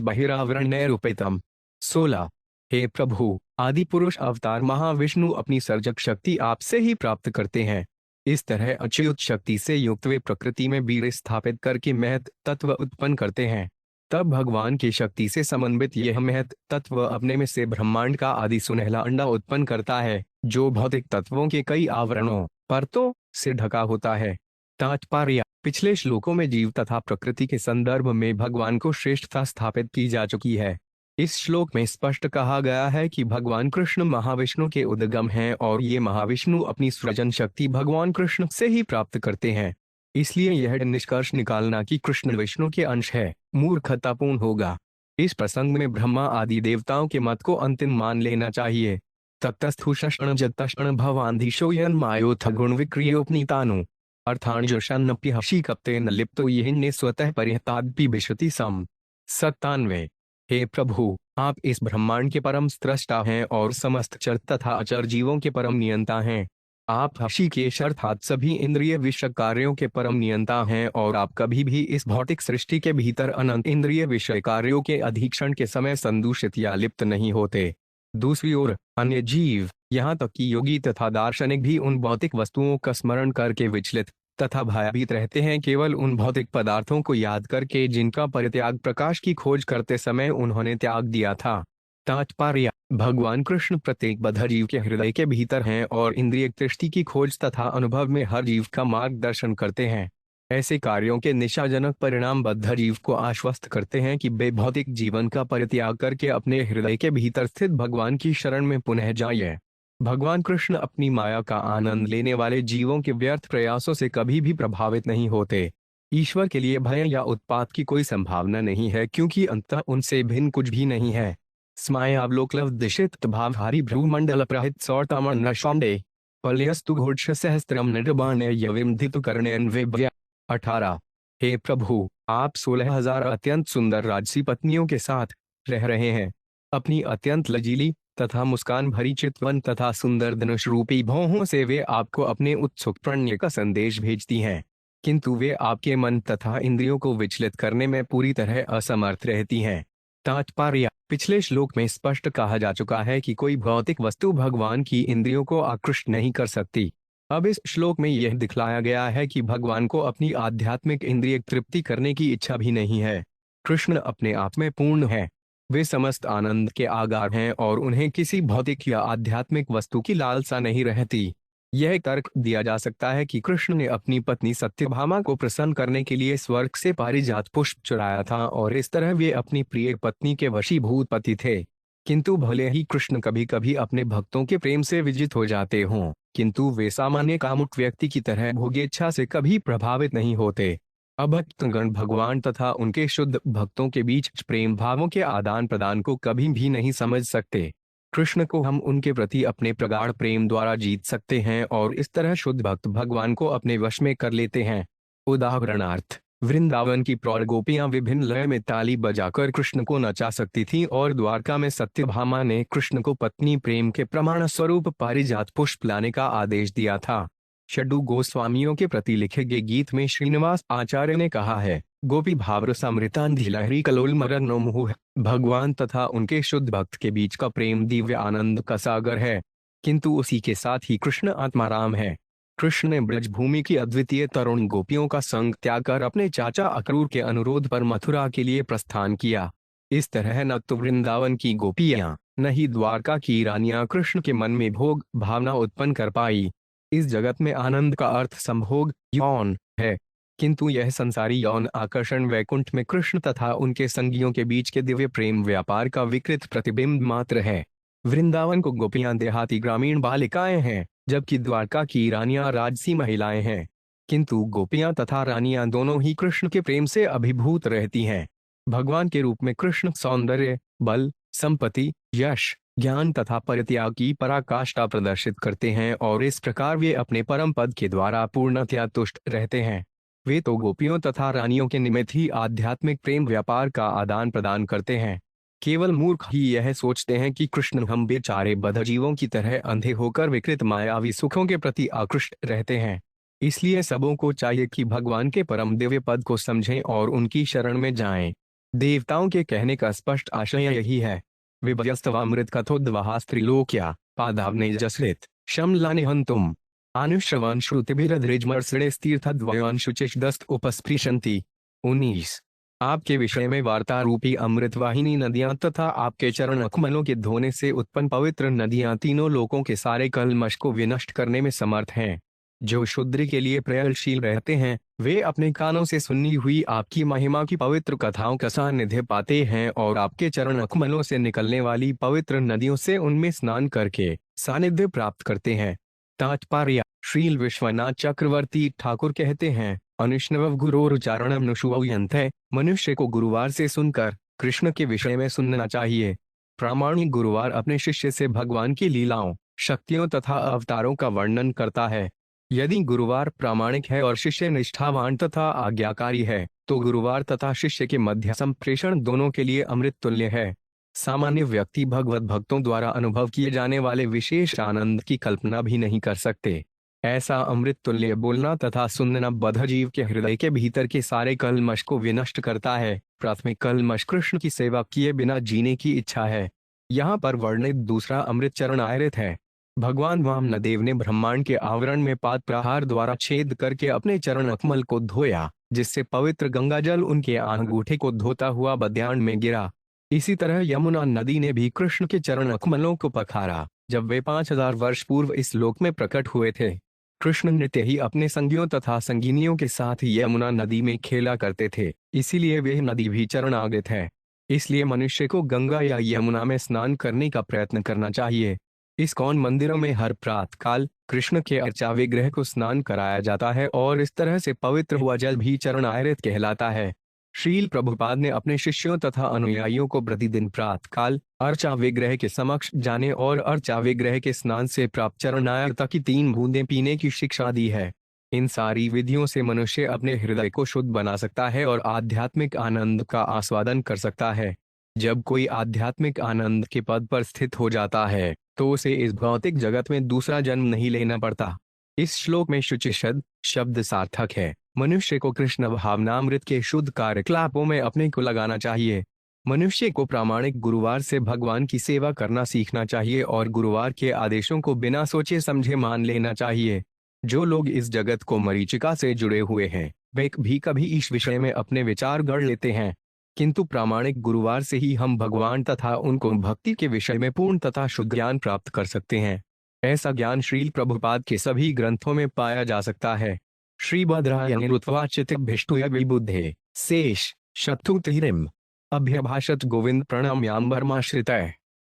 बहिरावरण रूपितम। 16। हे प्रभु, आदि पुरुष अवतार महाविष्णु अपनी सर्जक शक्ति आपसे ही प्राप्त करते हैं। इस तरह अच्युत शक्ति से युक्त वे प्रकृति में वीर्य स्थापित करके महत तत्व उत्पन्न करते हैं। तब भगवान की शक्ति से समन्वित यह महत तत्व अपने में से ब्रह्मांड का आदि सुनहला अंडा उत्पन्न करता है, जो भौतिक तत्वों के कई आवरणों, परतों से ढका होता है। तात्पर्य: पिछले श्लोकों में जीव तथा प्रकृति के संदर्भ में भगवान को श्रेष्ठता स्थापित की जा चुकी है। इस श्लोक में स्पष्ट कहा गया है कि भगवान कृष्ण महाविष्णु के उद्गम हैं और ये महाविष्णु अपनी सृजन शक्ति भगवान कृष्ण से ही प्राप्त करते हैं। इसलिए यह निष्कर्ष निकालना कि कृष्ण विष्णु के अंश है मूर्खतापूर्ण होगा। इस प्रसंग में ब्रह्मा आदि देवताओं के मत को अंतिम मान लेना चाहिए। ततस्थुषण जतषण भवान्धीशो यन्मायोथ गुण विक्रियोपनीतानु अर्थाणजोषन्नपि हसी कप्तेन लिप्तो यहिन्ने स्वतः परिहताद्पि विशति सम। 97। हे प्रभु, आप इस ब्रह्मांड के परम स्रष्टा हैं और समस्त चर तथा अचर जीवों के परम नियंता हैं। आप हृषिकेश अर्थात सभी इंद्रिय विषय कार्यों के परम नियंता हैं और आप कभी भी इस भौतिक सृष्टि के भीतर अनंत इंद्रिय विषय कार्यों के अधीक्षण के समय संदूषित या लिप्त नहीं होते। दूसरी ओर अन्य जीव, यहाँ तक कि योगी तथा दार्शनिक भी उन भौतिक वस्तुओं का स्मरण करके विचलित तथा भयभीत रहते हैं, केवल उन भौतिक पदार्थों को याद करके जिनका परित्याग प्रकाश की खोज करते समय उन्होंने त्याग दिया था। तात्पर्य: भगवान कृष्ण प्रत्येक बद्ध जीव के हृदय के भीतर हैं और इंद्रिय दृष्टि की खोज तथा अनुभव में हर जीव का मार्गदर्शन करते हैं। ऐसे कार्यों के निशाजनक परिणाम बद्ध जीव को आश्वस्त करते हैं कि वे भौतिक जीवन का परित्याग करके अपने हृदय के भीतर स्थित भगवान की शरण में पुनः जाइए। भगवान कृष्ण अपनी माया का आनंद लेने वाले जीवों के व्यर्थ प्रयासों से कभी भी प्रभावित नहीं होते। ईश्वर के लिए भय या उत्पात की कोई संभावना नहीं है, क्योंकि अंततः उनसे भिन्न कुछ भी नहीं है। स्मायावलोकलव दिशित भावहारी भ्रूमंडल प्रहित सौर्तमण नशौंडे पल्यस्तु घोष सहस्त्रम निर्बाण्य यविमधितु कर्णेन विभ्य। 18। हे प्रभु, आप 16,000 अत्यंत सुंदर राजसी पत्नियों के साथ रह रहे हैं। अपनी अत्यंत लजीली तथा मुस्कान भरी चितवन तथा सुंदर धनुष रूपी भौहों से वे आपको अपने उत्सुक प्रणय का संदेश भेजती हैं, किंतु वे आपके मन तथा इंद्रियों को विचलित करने में पूरी तरह असमर्थ रहती हैं। तात्पर्य: पिछले श्लोक में स्पष्ट कहा जा चुका है कि कोई भौतिक वस्तु भगवान की इंद्रियों को आकृष्ट नहीं कर सकती। अब इस श्लोक में यह दिखलाया गया है कि भगवान को अपनी आध्यात्मिक इंद्रिय तृप्ति करने की इच्छा भी नहीं है। कृष्ण अपने आप में पूर्ण है, वे समस्त आनंद के आगार हैं और उन्हें किसी भौतिक या आध्यात्मिक वस्तु की लालसा नहीं रहती। यह तर्क दिया जा सकता है कि कृष्ण ने अपनी पत्नी सत्यभामा को प्रसन्न करने के लिए स्वर्ग से पारिजात पुष्प चुराया था और इस तरह वे अपनी प्रिय पत्नी के वशीभूत पति थे। किंतु भले ही कृष्ण कभी कभी अपने भक्तों के प्रेम से विजित हो जाते हों, किंतु वे सामान्य कामुक व्यक्ति की तरह भोगेच्छा से कभी प्रभावित नहीं होते। अभक्तगण भगवान तथा उनके शुद्ध भक्तों के बीच प्रेम भावों के आदान प्रदान को कभी भी नहीं समझ सकते। कृष्ण को हम उनके प्रति अपने प्रगाढ़ प्रेम द्वारा जीत सकते हैं और इस तरह शुद्ध भक्त भगवान को अपने वश में कर लेते हैं। उदाहरणार्थ, वृंदावन की प्रौढ़ गोपियां विभिन्न लय में ताली बजाकर कृष्ण को नचा सकती थीं और द्वारका में सत्यभामा ने कृष्ण को पत्नी प्रेम के प्रमाण स्वरूप पारिजात पुष्प लाने का आदेश दिया था। षड्डू गोस्वामियों के प्रति लिखे गए गीत में श्रीनिवास आचार्य ने कहा है, गोपी भावरसामृतांधि लहरी कलोल मरनो मुहुः। भगवान तथा उनके शुद्ध भक्त के बीच का प्रेम दिव्य आनंद का सागर है, किंतु उसी के साथ ही कृष्ण आत्माराम है। कृष्ण ने ब्रजभूमि की अद्वितीय तरुण गोपियों का संग त्याग कर अपने चाचा अक्रूर के अनुरोध पर मथुरा के लिए प्रस्थान किया। इस तरह न तो वृंदावन की गोपियां न ही द्वारका की रानियां कृष्ण के मन में भोग भावना उत्पन्न कर पाई। इस जगत में आनंद का अर्थ संभोग यौन है, किंतु यह संसारी यौन आकर्षण वैकुंठ में कृष्ण तथा उनके संगियों के बीच के दिव्य प्रेम व्यापार का विकृत प्रतिबिंब मात्र है। वृंदावन को गोपियां देहाती ग्रामीण बालिकाएं हैं, जबकि द्वारका की रानियां राजसी महिलाएं हैं, किंतु गोपियां तथा रानियां दोनों ही कृष्ण के प्रेम से अभिभूत रहती हैं। भगवान के रूप में कृष्ण सौंदर्य, बल, संपत्ति, यश, ज्ञान तथा परित्याग की पराकाष्ठा प्रदर्शित करते हैं और इस प्रकार वे अपने परम पद के द्वारा पूर्णतया तुष्ट रहते हैं। वे तो गोपियों तथा रानियों के निमित्त ही आध्यात्मिक प्रेम व्यापार का आदान प्रदान करते हैं। केवल मूर्ख ही यह सोचते हैं कि कृष्ण हम बेचारे बद्धजीवों की तरह अंधे होकर विकृत मायावी सुखों के प्रति आकृष्ट रहते हैं। इसलिए सबों को चाहिए कि भगवान के परम दिव्य पद को समझें और उनकी शरण में जाएं। देवताओं के कहने का स्पष्ट आशय यही है। विभयस्तवामृत कथोद्वहा स्त्रीलोक्या पादावने जसृत शमलानि हन्तुम आनुश्रवन् श्रुतिभिरद्रिजमर्सृणेस्तीर्थद्वयान् शुचिष्दस्त उपस्पृशन्ति। 19। आपके विषय में वार्ता रूपी अमृत वाहिनी नदियां तथा आपके चरण अकमलों के धोने से उत्पन्न पवित्र नदियां तीनों लोकों के सारे कल्मश को विनष्ट करने में समर्थ हैं। जो शुद्र के लिए प्रयत्नशील रहते हैं, वे अपने कानों से सुनी हुई आपकी महिमा की पवित्र कथाओं का सानिध्य पाते हैं और आपके चरण अकमलों से निकलने वाली पवित्र नदियों से उनमें स्नान करके सानिध्य प्राप्त करते हैं। तात्पर्य: श्रील विश्वनाथ चक्रवर्ती ठाकुर कहते हैं, अनुष्णव गुरोरुचारणम नुषुवयन्ते। मनुष्य को गुरुवार से सुनकर कृष्ण के विषय में सुनना चाहिए। प्रामाणिक गुरुवार अपने शिष्य से भगवान की लीलाओं, शक्तियों तथा अवतारों का वर्णन करता है। यदि गुरुवार प्रामाणिक है और शिष्य निष्ठावान तथा आज्ञाकारी है, तो गुरुवार तथा शिष्य के मध्य संप्रेषण दोनों के लिए अमृत तुल्य है। सामान्य व्यक्ति भगवत भक्तों द्वारा अनुभव किए जाने वाले विशेष आनंद की कल्पना भी नहीं कर सकते। ऐसा अमृत तुल्य बोलना तथा सुनना बद्धजीव के हृदय के भीतर के सारे कल्मश को विनष्ट करता है। प्राथमिक कल्मश कृष्ण की सेवा किए बिना जीने की इच्छा है। यहाँ पर वर्णित दूसरा अमृत चरण आयरित है। भगवान वामनदेव ने ब्रह्मांड के आवरण में पाद प्रहार द्वारा छेद करके अपने चरण अकमल को धोया, जिससे पवित्र गंगाजल उनके अंगूठे को धोता हुआ बद्यान में गिरा। इसी तरह यमुना नदी ने भी कृष्ण के चरण अकमलों को पखारा, जब वे 5000 वर्ष पूर्व इस लोक में प्रकट हुए थे। कृष्ण नित्य ही अपने संगियों तथा संगिनियों के साथ यमुना नदी में खेला करते थे, इसीलिए वह नदी भी चरणागत है। इसलिए मनुष्य को गंगा या यमुना में स्नान करने का प्रयत्न करना चाहिए। इस्कॉन मंदिरों में हर प्रातःकाल कृष्ण के अर्चा विग्रह को स्नान कराया जाता है और इस तरह से पवित्र हुआ जल भी चरणायरित कहलाता है। श्रील प्रभुपाद ने अपने शिष्यों तथा अनुयायियों को प्रतिदिन प्रातःकाल अर्चा विग्रह के समक्ष जाने और अर्चा विग्रह के स्नान से प्राप्त चरणायरता की 3 बूंदें पीने की शिक्षा दी है। इन सारी विधियों से मनुष्य अपने हृदय को शुद्ध बना सकता है और आध्यात्मिक आनंद का आस्वादन कर सकता है। जब कोई आध्यात्मिक आनंद के पद पर स्थित हो जाता है, तो उसे इस भौतिक जगत में दूसरा जन्म नहीं लेना पड़ता। इस श्लोक में शुचिषद शब्द सार्थक है। मनुष्य को कृष्ण भावनामृत के शुद्ध कार्यकलापों में अपने को लगाना चाहिए। मनुष्य को प्रामाणिक गुरुवार से भगवान की सेवा करना सीखना चाहिए और गुरुवार के आदेशों को बिना सोचे समझे मान लेना चाहिए। जो लोग इस जगत को मरीचिका से जुड़े हुए हैं, वे भी कभी इस विषय में अपने विचार गढ़ लेते हैं, किंतु प्रामाणिक गुरुवार से ही हम भगवान तथा उनको भक्ति के विषय में पूर्ण तथा शुद्ध ज्ञान प्राप्त कर सकते हैं। ऐसा ज्ञान श्रील प्रभुपाद के सभी ग्रंथों में पाया जा सकता है। श्री भद्रायनिरुत्वाचित भिष्टुय विबुद्धे शेष शत्रुतिरिम अभ्यभाषत गोविंद प्रणम्याम्बरमाश्रितः।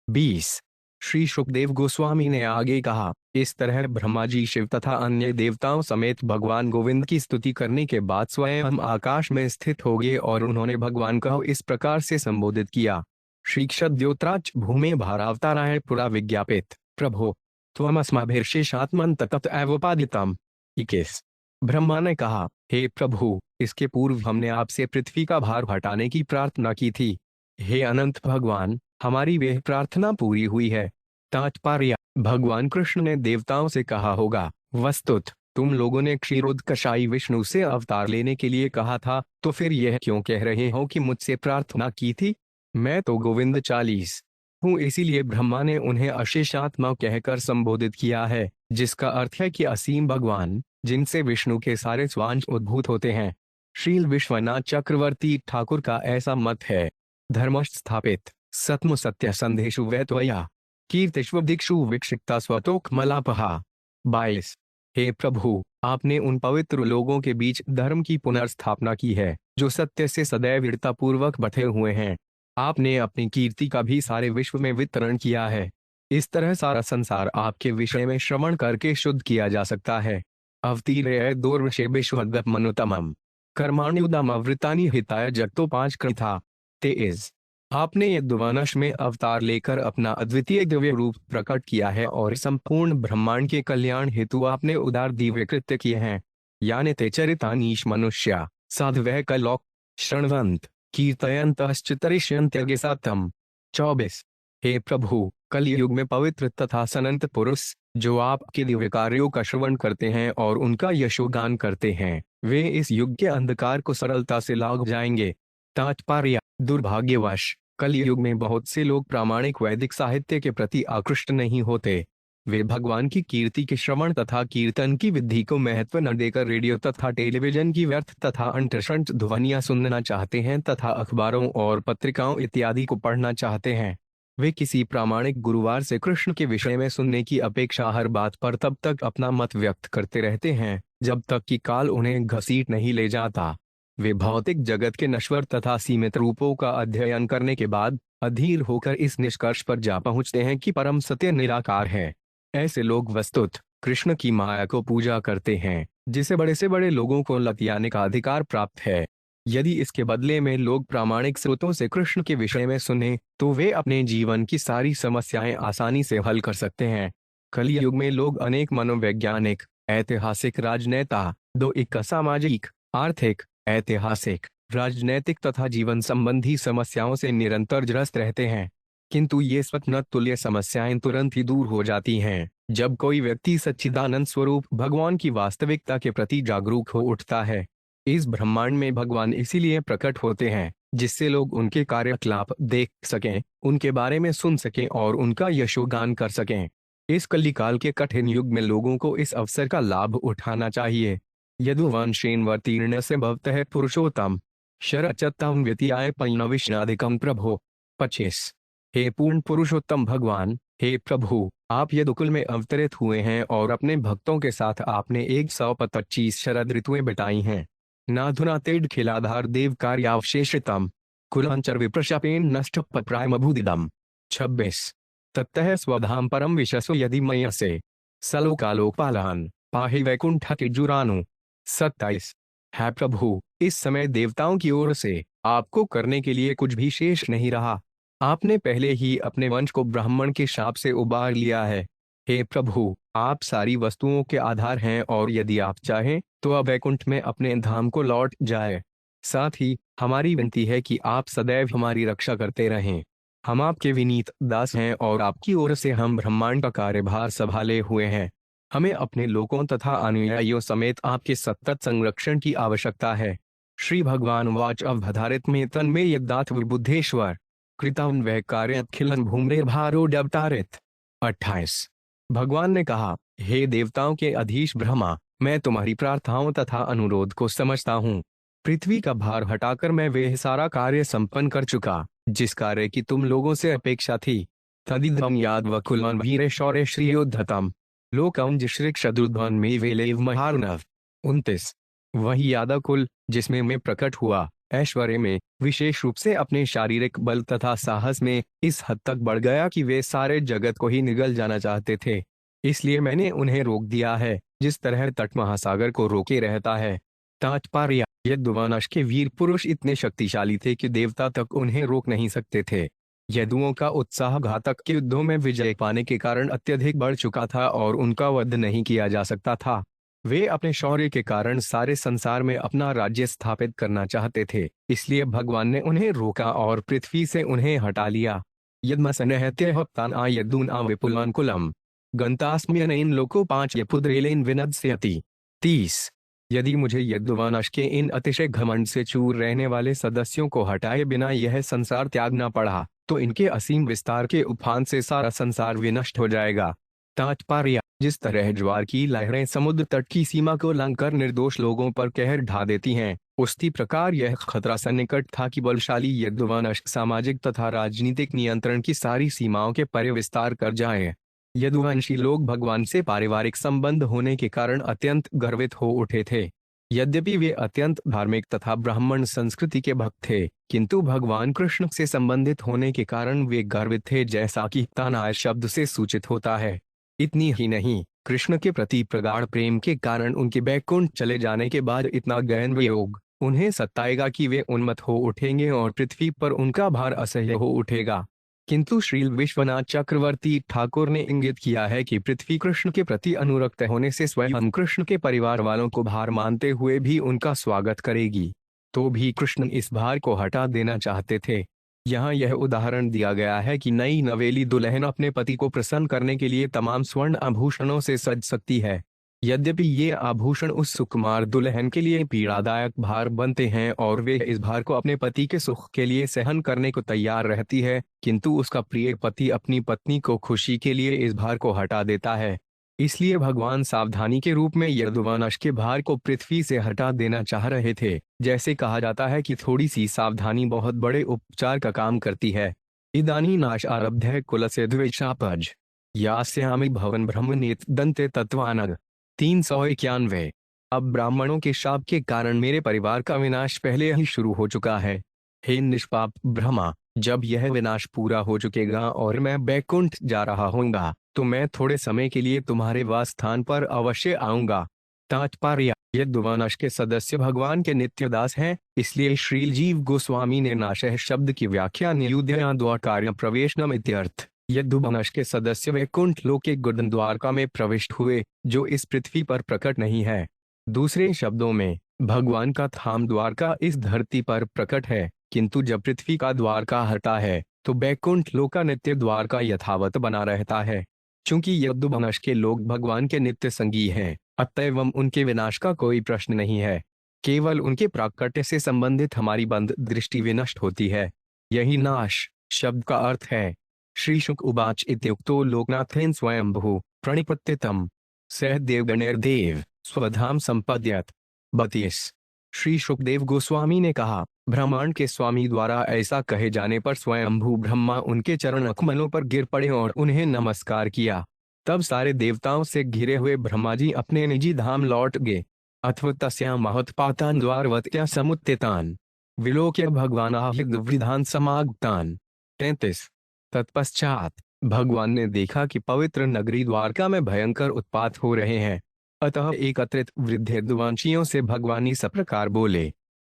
20। श्री सुखदेव गोस्वामी ने आगे कहा, इस तरह ब्रह्मा जी शिव तथा अन्य देवताओं समेत भगवान गोविंद की स्तुति करने के बाद स्वयं आकाश में स्थित हो गए और उन्होंने भगवान को इस प्रकार से संबोधित किया। श्री क्षद्योत्राच भूमि भारावताराय पुरा विज्ञापित प्रभो त्वमस्माभिर्शेषात्मन ततत एवोपादितम। 21। ब्रह्मा ने कहा, हे प्रभु, इसके पूर्व हमने आपसे पृथ्वी का भार हटाने की प्रार्थना की थी। हे अनंत भगवान, हमारी वह प्रार्थना पूरी हुई है। तात्पर्य, भगवान कृष्ण ने देवताओं से कहा होगा, वस्तुत तुम लोगों ने क्षीरोदकशाई विष्णु से अवतार लेने के लिए कहा था, तो फिर यह क्यों कह रहे हो कि मुझसे प्रार्थना की थी? मैं तो गोविंद 40 हूँ। इसीलिए ब्रह्मा ने उन्हें अशेषात्मा कहकर संबोधित किया है, जिसका अर्थ है कि असीम भगवान, जिनसे विष्णु के सारे स्वांश उद्भूत होते हैं। श्रील विश्वनाथ चक्रवर्ती ठाकुर का ऐसा मत है। धर्मश्च स्थापित सत्म सत्य संदेशु वैत्वया कीर्तिष्व दीक्षु विक्षिप्ता स्वतोक मलापहा। 22। हे प्रभु, आपने उन पवित्र लोगों के बीच धर्म की पुनर्स्थापना की है, जो सत्य से सदैव दृढ़तापूर्वक बंधे हुए हैं। आपने अपनी कीर्ति का भी सारे विश्व में वितरण किया है। इस तरह सारा संसार आपके विषय में श्रवण करके शुद्ध किया जा सकता है। अवतीर्य दूर्वशे विश्वगत मनुतमम कर्माण्युदम अवृतानि हिताय जगतो 5 कृथा। 23। आपने यदुवनश में अवतार लेकर अपना अद्वितीय दिव्य रूप प्रकट किया है और संपूर्ण ब्रह्मांड के कल्याण हेतु आपने उदार दिव्य कृत्य किए हैं। यानी ते चरितानीश मनुष्या साधवः कलोक शृण्वन्त कीर्तयन्तश्चितरिष्यन्त्यगे सातम। 24। हे प्रभु, कलयुग में पवित्र तथा सनंत पुरुष, जो आपके दिव्य कार्यों का श्रवण करते हैं और उनका यशोगान करते हैं, वे इस युग के अंधकार को सरलता से लाग जाएंगे। तात्पर्य, दुर्भाग्यवश कलयुग में बहुत से लोग प्रामाणिक वैदिक साहित्य के प्रति आकृष्ट नहीं होते। वे भगवान की कीर्ति के श्रवण तथा कीर्तन की विधि को महत्व न देकर रेडियो तथा टेलीविजन की व्यर्थ तथा अंतशंत ध्वनियां सुनना चाहते हैं तथा अखबारों और पत्रिकाओं इत्यादि को पढ़ना चाहते हैं। वे किसी प्रामाणिक गुरुवार से कृष्ण के विषय में सुनने की अपेक्षा हर बात पर तब तक अपना मत व्यक्त करते रहते हैं जब तक कि काल उन्हें घसीट नहीं ले जाता। वे भौतिक जगत के नश्वर तथा सीमित रूपों का अध्ययन करने के बाद अधीर होकर इस निष्कर्ष पर जा पहुंचते हैं कि परम सत्य निराकार है। ऐसे लोग वस्तुत कृष्ण की माया को पूजा करते हैं, जिसे बड़े से बड़े लोगों को लतियाने का अधिकार प्राप्त है। यदि इसके बदले में लोग प्रामाणिक स्रोतों से कृष्ण के विषय में सुने, तो वे अपने जीवन की सारी समस्याएं आसानी से हल कर सकते हैं। कलयुग में लोग अनेक मनोवैज्ञानिक, ऐतिहासिक, राजनेता, दैहिक, सामाजिक, आर्थिक, ऐतिहासिक, राजनैतिक तथा जीवन संबंधी समस्याओं से निरंतर ग्रस्त रहते हैं, किंतु ये स्वप्न तुल्य समस्याएं तुरंत ही दूर हो जाती हैं जब कोई व्यक्ति सच्चिदानंद स्वरूप भगवान की वास्तविकता के प्रति जागरूक हो उठता है। इस ब्रह्मांड में भगवान इसीलिए प्रकट होते हैं जिससे लोग उनके कार्यकलाप देख सकें, उनके बारे में सुन सकें और उनका यशोगान कर सकें। इस कलिकाल के कठिन युग में लोगों को इस अवसर का लाभ उठाना चाहिए। यदुवंशेन्वर्तीर्ण से भवतः पुरुषोत्तम शरचत्तम व्यतीयाय पैनविष्णाधिकम प्रभो। 25। हे पूर्ण पुरुषोत्तम भगवान, हे प्रभु, आप यदुकुल में अवतरित हुए हैं और अपने भक्तों के साथ आपने 125 शरद ऋतुएं बिताई हैं। नाधुना तेड खिलाधार देव कार्यावशेषितम कुलांचर विप्रशापेन नष्ट प्रायमभूदिदम। 26। तत्तः स्वधाम परम विशसु यदि मयसे सलोकालोकपालान पाहि वैकुंठ के जुरानु। 27। है प्रभु, इस समय देवताओं की ओर से आपको करने के लिए कुछ भी शेष नहीं रहा। आपने पहले ही अपने वंश को ब्राह्मण के शाप से उबार लिया है। हे प्रभु, आप सारी वस्तुओं के आधार हैं और यदि आप चाहें तो अब वैकुंठ में अपने धाम को लौट जाए। साथ ही हमारी विनती है कि आप सदैव हमारी रक्षा करते रहें। हम आपके विनीत दास हैं और आपकी ओर से हम ब्रह्मांड का कार्यभार संभाले हुए हैं। हमें अपने लोगों तथा अनुयायियों समेत आपके सतत संरक्षण की आवश्यकता है। श्री भगवान वाच अवधारित में तन्मे यदाथ विबुद्धेश्वर कृतवन वह कार्य खिलन भूमरे भारो डबतारित। 28। भगवान ने कहा, हे देवताओं के अधीश ब्रह्मा, मैं तुम्हारी प्रार्थनाओं तथा अनुरोध को समझता हूँ। पृथ्वी का भार हटाकर मैं वह सारा कार्य संपन्न कर चुका जिस कार्य की तुम लोगों से अपेक्षा थी। तदिदम याद वकुलन वीर शौर्य श्रियोद्धतम लोकम जिश्रिक शत्रुध्वन में वेलेव महारुणव। 29। वही यादव कुल जिसमें मैं प्रकट हुआ, ऐश्वर्य में, विशेष रूप से अपने शारीरिक बल तथा साहस में इस हद तक बढ़ गया कि वे सारे जगत को ही निगल जाना चाहते थे। इसलिए मैंने उन्हें रोक दिया है, जिस तरह तट महासागर को रोके रहता है। तात्पर्य, यदुवंश के वीर पुरुष इतने शक्तिशाली थे कि देवता तक उन्हें रोक नहीं सकते थे। यदुओं का उत्साह घातक के युद्धों में विजय पाने के कारण अत्यधिक बढ़ चुका था और उनका वध नहीं किया जा सकता था। वे अपने शौर्य के कारण सारे संसार में अपना राज्य स्थापित करना चाहते थे, इसलिए भगवान ने उन्हें रोका और पृथ्वी से उन्हें हटा लिया। यद्मसनहत्यहप्तान यदूना विपुलान कुलम गंतास्म्यन इन लोको 5 यपुद्रेलेन विनद्स्यति। 30। यदि मुझे यदुवंश के इन अतिशय घमंड से चूर रहने वाले सदस्यों को हटाए बिना यह संसार त्यागना पड़ा, तो इनके असीम विस्तार के उफान से सारा संसार विनष्ट हो जाएगा। तात्पर्य, जिस तरह ज्वार की लहरें समुद्र तट की सीमा को लांघकर निर्दोष लोगों पर कहर ढा देती हैं, उसी प्रकार यह खतरा सन्निकट था कि बलशाली यदुवंश सामाजिक तथा राजनीतिक नियंत्रण की सारी सीमाओं के परे विस्तार कर जाए। यदुवंशी लोग भगवान से पारिवारिक संबंध होने के कारण अत्यंत गर्वित हो उठे थे। यद्यपि वे अत्यंत धार्मिक तथा ब्राह्मण संस्कृति के भक्त थे, किंतु भगवान कृष्ण से संबंधित होने के कारण वे गर्वित थे, जैसा कि तानाय शब्द से सूचित होता है। इतनी ही नहीं, कृष्ण के प्रति प्रगाढ़ प्रेम के कारण उनके बैकुंठ चले जाने के बाद इतना गहन वियोग उन्हें सताएगा कि वे उन्मत्त हो उठेंगे और पृथ्वी पर उनका भार असह्य हो उठेगा। किंतु श्री विश्वनाथ चक्रवर्ती ठाकुर ने इंगित किया है कि पृथ्वी कृष्ण के प्रति अनुरक्त होने से स्वयं कृष्ण के परिवार वालों को भार मानते हुए भी उनका स्वागत करेगी। तो भी कृष्ण इस भार को हटा देना चाहते थे। यहाँ यह उदाहरण दिया गया है कि नई नवेली दुल्हन अपने पति को प्रसन्न करने के लिए तमाम स्वर्ण आभूषणों से सज सकती है। यद्यपि ये आभूषण उस सुकुमार दुल्हन के लिए पीड़ादायक भार बनते हैं और वे इस भार को अपने पति के सुख के लिए सहन करने को तैयार रहती है, किंतु उसका प्रिय पति अपनी पत्नी को खुशी के लिए इस भार को हटा देता है। इसलिए भगवान सावधानी के रूप में यदुवंश के भार को पृथ्वी से हटा देना चाह रहे थे। जैसे कहा जाता है कि थोड़ी सी सावधानी बहुत बड़े उपचार का काम करती है। इदानी नाश आरब्ध कुलस्य द्वेषापज यास्यामि भवन ब्रह्मनेत दंते तत्वानग। 391। अब ब्राह्मणों के शाप के कारण मेरे परिवार का विनाश पहले ही शुरू हो चुका है। हे निष्पाप ब्रह्मा, जब यह विनाश पूरा हो चुकेगा और मैं बैकुंठ जा रहा होऊंगा, तो मैं थोड़े समय के लिए तुम्हारे वास स्थान पर अवश्य आऊंगा। तात्पर्य, यदुवंश के सदस्य भगवान के नित्य दास हैं, इसलिए श्रील जीव गोस्वामी ने नाशः शब्द की व्याख्या नियुद्धया द्वार प्रवेशनम इत्यर्थ। यदुवंश के सदस्य वैकुंठ लोक के गुदन द्वारका में प्रविष्ट हुए, जो इस पृथ्वी पर प्रकट नहीं है। दूसरे शब्दों में, भगवान का धाम द्वारका इस धरती पर प्रकट है, किंतु जब पृथ्वी का द्वारका हटा है, तो बैकुंठ लोक का नित्य द्वारका यथावत बना रहता है। चूंकि यदुवंश के लोग भगवान के नित्य संगी हैं, अतएव उनके विनाश का कोई प्रश्न नहीं है। केवल उनके प्राकट्य से संबंधित हमारी बंद दृष्टि विनष्ट होती है। यही नाश शब्द का अर्थ है। श्री शुक उवाच इत्युक्तो लोकनाथेन स्वयंभू प्रणिपत्यतम सह देवगणैर्देव स्वधाम संपद्यत। 32। श्री शुकदेव गोस्वामी ने कहा, ब्रह्मांड के स्वामी द्वारा ऐसा कहे जाने पर स्वयंभू ब्रह्मा उनके चरण कमलों पर गिर पड़े और उन्हें नमस्कार किया। तब सारे देवताओं से घिरे हुए ब्रह्मा जी अपने निजी धाम लौट गए। अथवा तस्या महत्पातान द्वारवत्या समुत्थितान विलोक्य भगवान विधान समागतान। 33। तत्पश्चात भगवान ने देखा कि पवित्र नगरी द्वारका में भयंकर उत्पात हो रहे हैं, अतः एकत्रित वृद्ध यदुवंशियों से भगवान इस प्रकार बोले।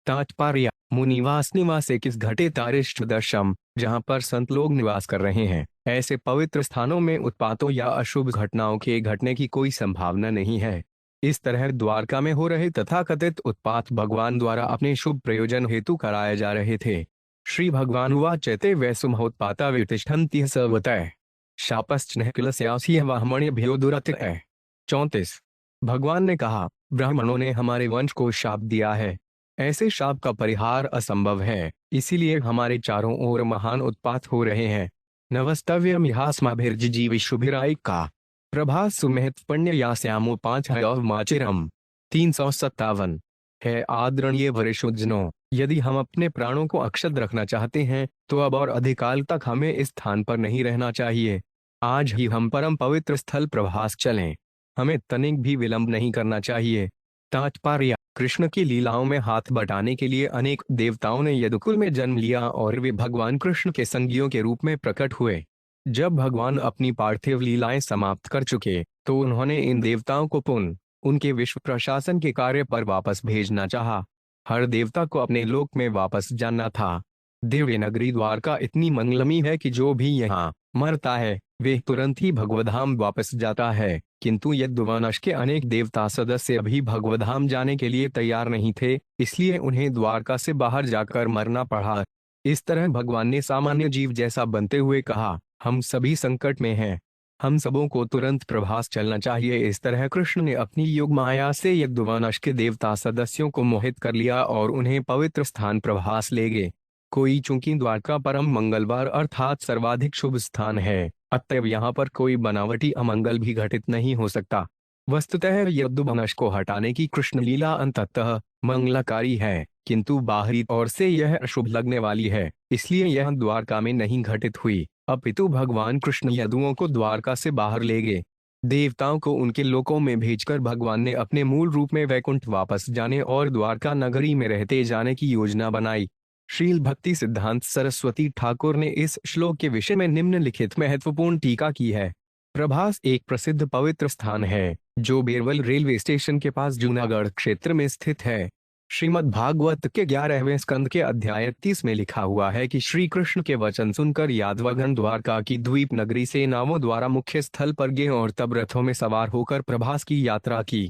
तात्पर्य, मुनिवास निवास किस घटे तारिष्ठ दशम, जहाँ पर संत लोग निवास कर रहे हैं, ऐसे पवित्र स्थानों में उत्पातों या अशुभ घटनाओं के घटने की कोई संभावना नहीं है। इस तरह द्वारका में हो रहे तथाकथित उत्पात भगवान द्वारा अपने शुभ प्रयोजन हेतु कराए जा रहे थे। श्री भगवान उवाचैते वैसुमहोत्पाता वितिष्ठन्ति सर्वतः शापश्च किलस्यासी वाहमण्यभ्यो दुरत्यः। 34। भगवान ने कहा, ब्राह्मणों ने हमारे वंश को शाप दिया है। ऐसे शाप का परिहार असंभव है, इसीलिए हमारे चारों ओर महान उत्पात हो रहे हैं। नवस्तव्यम यास्माभिर्जिजीविषुभिराय का प्रभास सुमहत्पण्य यास्यामो 5 माचिरम। 357। है आदरणीय वरिष्ठजनों, यदि हम अपने प्राणों को अक्षत रखना चाहते हैं तो अब और अधिक काल तक हमें इस स्थान पर नहीं रहना चाहिए। आज ही हम परम पवित्र स्थल प्रभास चलें। हमें तनिक भी विलंब नहीं करना चाहिए। तात्पर्य: कृष्ण की लीलाओं में हाथ बटाने के लिए अनेक देवताओं ने यदुकुल में जन्म लिया और वे भगवान कृष्ण के संगियों के रूप में प्रकट हुए। जब भगवान अपनी पार्थिव लीलाएं समाप्त कर चुके तो उन्होंने इन देवताओं को पुनः उनके विश्व प्रशासन के कार्य पर वापस भेजना चाहा। हर देवता को अपने लोक में वापस जाना था। दिव्य नगरी द्वारका इतनी मंगलमयी है कि जो भी यहाँ मरता है वे तुरंत ही भगवधाम वापस जाता है, किंतु यदुवंश के अनेक देवता सदस्य अभी भगवधाम जाने के लिए तैयार नहीं थे, इसलिए उन्हें द्वारका से बाहर जाकर मरना पड़ा। इस तरह भगवान ने सामान्य जीव जैसा बनते हुए कहा, हम सभी संकट में हैं, हम सबों को तुरंत प्रभास चलना चाहिए। इस तरह कृष्ण ने अपनी योग माया से यदुवंश के देवता सदस्यों को मोहित कर लिया और उन्हें पवित्र स्थान प्रभास ले गए। कोई चूंकि द्वारका परम मंगलवार अर्थात सर्वाधिक शुभ स्थान है, अतएव यहाँ पर कोई बनावटी अमंगल भी घटित नहीं हो सकता। वस्तुतः यदुवंश को हटाने की कृष्ण लीला अंततः मंगलकारी है, किंतु बाहरी तौर से यह अशुभ लगने वाली है, इसलिए यह द्वारका में नहीं घटित हुई, अपितु भगवान कृष्ण यदुओं को द्वारका से बाहर ले गए। देवताओं को उनके लोकों में भेजकर भगवान ने अपने मूल रूप में वैकुंठ वापस जाने और द्वारका नगरी में रहते जाने की योजना बनाई। श्रील भक्ति सिद्धांत सरस्वती ठाकुर ने इस श्लोक के विषय में निम्नलिखित महत्वपूर्ण टीका की है। प्रभास एक प्रसिद्ध पवित्र स्थान है जो बेरवल रेलवे स्टेशन के पास जूनागढ़ क्षेत्र में स्थित है। श्रीमद् भागवत के 11वें स्कंद के अध्याय 30 में लिखा हुआ है कि श्री कृष्ण के वचन सुनकर यादवगण द्वारका की द्वीप नगरी से नावों द्वारा मुख्य स्थल पर गए और तब रथों में सवार होकर प्रभास की यात्रा की।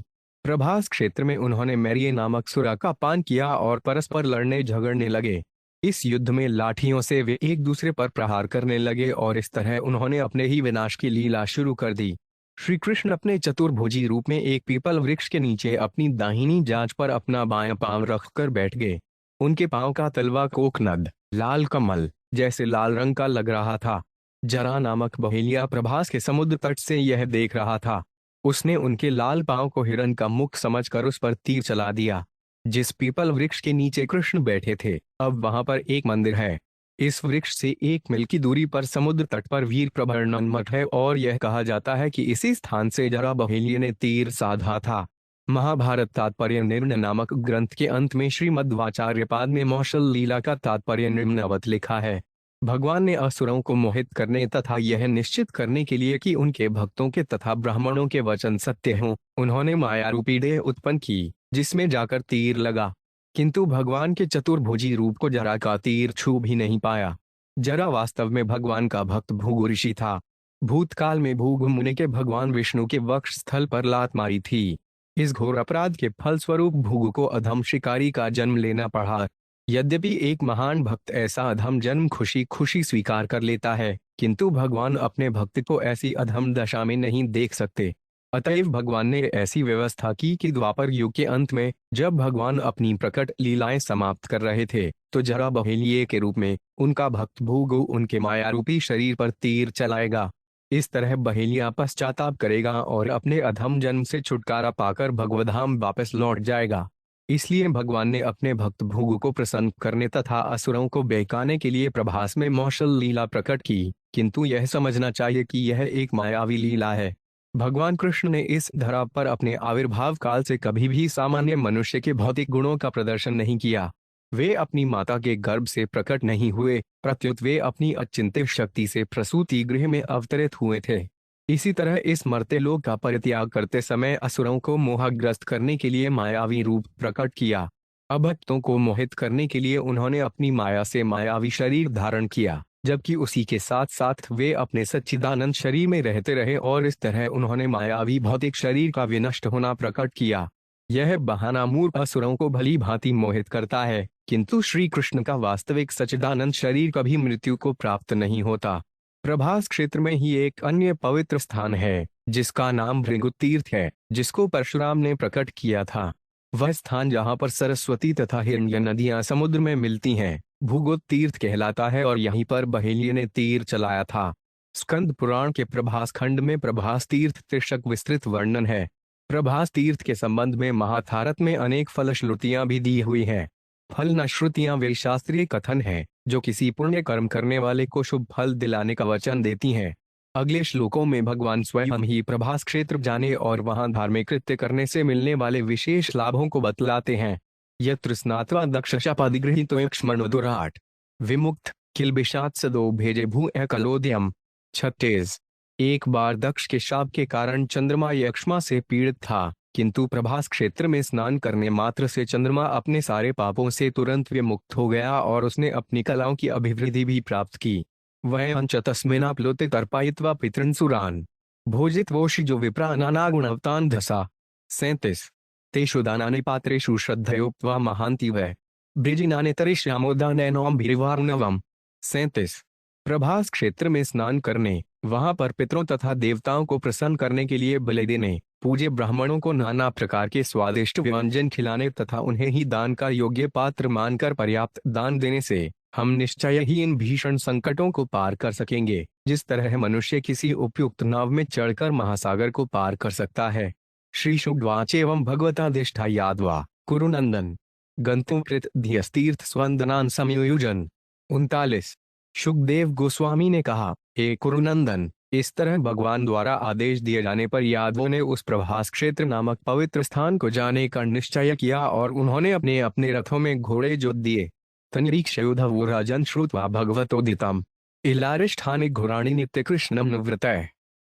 प्रभास क्षेत्र में उन्होंने मैरिये नामक सुरा का पान किया और परस्पर लड़ने झगड़ने लगे। इस युद्ध में लाठियों से वे एक दूसरे पर प्रहार करने लगे और इस तरह उन्होंने अपने ही विनाश की लीला शुरू कर दी। श्री कृष्ण अपने चतुर्भुजी रूप में एक पीपल वृक्ष के नीचे अपनी दाहिनी जांच पर अपना बायां पांव रखकर बैठ गए। उनके पांव का तलवा कोकनद लाल कमल जैसे लाल रंग का लग रहा था। जरा नामक बहेलिया प्रभास के समुद्र तट से यह देख रहा था। उसने उनके लाल पांव को हिरण का मुख समझकर उस पर तीर चला दिया। जिस पीपल वृक्ष के नीचे कृष्ण बैठे थे अब वहां पर एक मंदिर है। इस वृक्ष से 1 मील की दूरी पर समुद्र तट पर वीर प्रबर्णन मठ है और यह कहा जाता है कि इसी स्थान से जरा बहेलिये ने तीर साधा था। महाभारत तात्पर्य निर्णय नामक ग्रंथ के अंत में श्रीमद्वाचार्यपाद ने मौसल लीला का तात्पर्य निम्नवत लिखा है। भगवान ने असुरों को मोहित करने तथा यह निश्चित करने के लिए कि उनके भक्तों के तथा ब्राह्मणों के वचन सत्य हों, उन्होंने माया रूपी देह उत्पन्न की जिसमें जाकर तीर लगा, किंतु भगवान के चतुर्भुजी रूप को जरा का तीर छू भी नहीं पाया। जरा वास्तव में भगवान का भक्त भृगु ऋषि था। भूतकाल में भृगु मुनि के भगवान विष्णु के वक्ष स्थल पर लात मारी थी। इस घोर अपराध के फलस्वरूप भृगु को अधम शिकारी का जन्म लेना पड़ा। यद्यपि एक महान भक्त ऐसा अधम जन्म खुशी खुशी स्वीकार कर लेता है, किंतु भगवान अपने भक्त को ऐसी अधम दशा में नहीं देख सकते। अतएव भगवान ने ऐसी व्यवस्था की कि द्वापर युग के अंत में जब भगवान अपनी प्रकट लीलाएं समाप्त कर रहे थे तो जरा बहेलिये के रूप में उनका भक्त भृगु उनके मायारूपी शरीर पर तीर चलाएगा। इस तरह बहेलिया पश्चाताप करेगा और अपने अधम जन्म से छुटकारा पाकर भगवधाम वापस लौट जाएगा। इसलिए भगवान ने अपने भक्त भृगु को प्रसन्न करने तथा असुरों को बहकाने के लिए प्रभास में मौसल लीला प्रकट की, किंतु यह समझना चाहिए कि यह एक मायावी लीला है। भगवान कृष्ण ने इस धरा पर अपने आविर्भाव काल से कभी भी सामान्य मनुष्य के भौतिक गुणों का प्रदर्शन नहीं किया। वे अपनी माता के गर्भ से प्रकट नहीं हुए, प्रत्युत वे अपनी अचिंत्य शक्ति से प्रसूति गृह में अवतरित हुए थे। इसी तरह इस मर्त्य लोक का परित्याग करते समय असुरों को मोहग्रस्त करने के लिए मायावी रूप प्रकट किया। अभक्तों को मोहित करने के लिए उन्होंने अपनी माया से मायावी शरीर धारण किया, जबकि उसी के साथ साथ वे अपने सच्चिदानंद शरीर में रहते रहे और इस तरह उन्होंने मायावी भौतिक शरीर का विनष्ट होना प्रकट किया। यह बहाना मूर्ख असुरों को भली भांति मोहित करता है, किंतु श्री कृष्ण का वास्तविक सच्चिदानंद शरीर कभी मृत्यु को प्राप्त नहीं होता। प्रभास क्षेत्र में ही एक अन्य पवित्र स्थान है जिसका नाम भृगु तीर्थ है, जिसको परशुराम ने प्रकट किया था। वह स्थान जहाँ पर सरस्वती तथा हिरण्य नदियां समुद्र में मिलती हैं भृगु तीर्थ कहलाता है और यहीं पर बहेलिये ने तीर चलाया था। स्कंद पुराण के प्रभास खंड में प्रभास तीर्थ शीर्षक विस्तृत वर्णन है। प्रभास तीर्थ के संबंध में महाभारत में अनेक फलश्रुतियां भी दी हुई हैं। फल न श्रुतियां वे शास्त्रीय कथन है जो किसी पुण्य कर्म करने वाले को शुभ फल दिलाने का वचन देती हैं। अगले श्लोकों में भगवान स्वयं ही प्रभास क्षेत्र जाने और वहां धार्मिक कृत्य करने से मिलने वाले विशेष लाभों को बतलाते हैं। यत्र स्नात्वा दक्षशापादिगृहीतो यक्ष्मणो दुराट विमुक्त किल्बिषात् सदो भेजे भू कलोद्यम। 36। एक बार दक्ष के शाप के कारण चंद्रमा यक्ष्मा से पीड़ित था, किंतु प्रभास क्षेत्र में स्नान करने मात्र से चंद्रमा अपने सारे पापों से तुरंत विमुक्त हो गया और उसने अपनी कलाओं की अभिवृद्धि भी प्राप्त की। वह अंच तस्मिनाप्लुते तर्पयित्वा पितृन्सुरान् भोजित वोषिजो विप्रानानागुणवतान् धसा। 37। तेषु दानानि पात्रेषु श्रद्धयोक्त्वा महान्ति वै बृजिनानि तरिष्यामोदानैनोऽम्भिरिवार्णवम्। 37। प्रभास क्षेत्र में स्नान करने, वहां पर पितरों तथा देवताओं को प्रसन्न करने के लिए बलि देने, पूज्य ब्राह्मणों को नाना प्रकार के स्वादिष्ट व्यंजन खिलाने तथा उन्हें ही दान का योग्य पात्र मानकर पर्याप्त दान देने से हम निश्चय ही इन भीषण संकटों को पार कर सकेंगे, जिस तरह मनुष्य किसी उपयुक्त नाव में चढ़कर महासागर को पार कर सकता है। श्री शुकवाच एवं भगवतादिष्ठा यादवा कुरुनंदन गंतुम कृत धियस्तीर्थ स्वंदनान समयोजन। 39। शुकदेव गोस्वामी ने कहा, हे कुरुनंदन, इस तरह भगवान द्वारा आदेश दिए जाने पर यादवों ने उस प्रभास क्षेत्र नामक पवित्र स्थान को जाने का निश्चय किया और उन्होंने अपने अपने रथों में घोड़े जोत दिए। तनिरीक्षयुधवो राजन् श्रुत्वा भगवतोदितम् इलारिष्ठानि घोराणि नित्य कृष्णं निवृतः।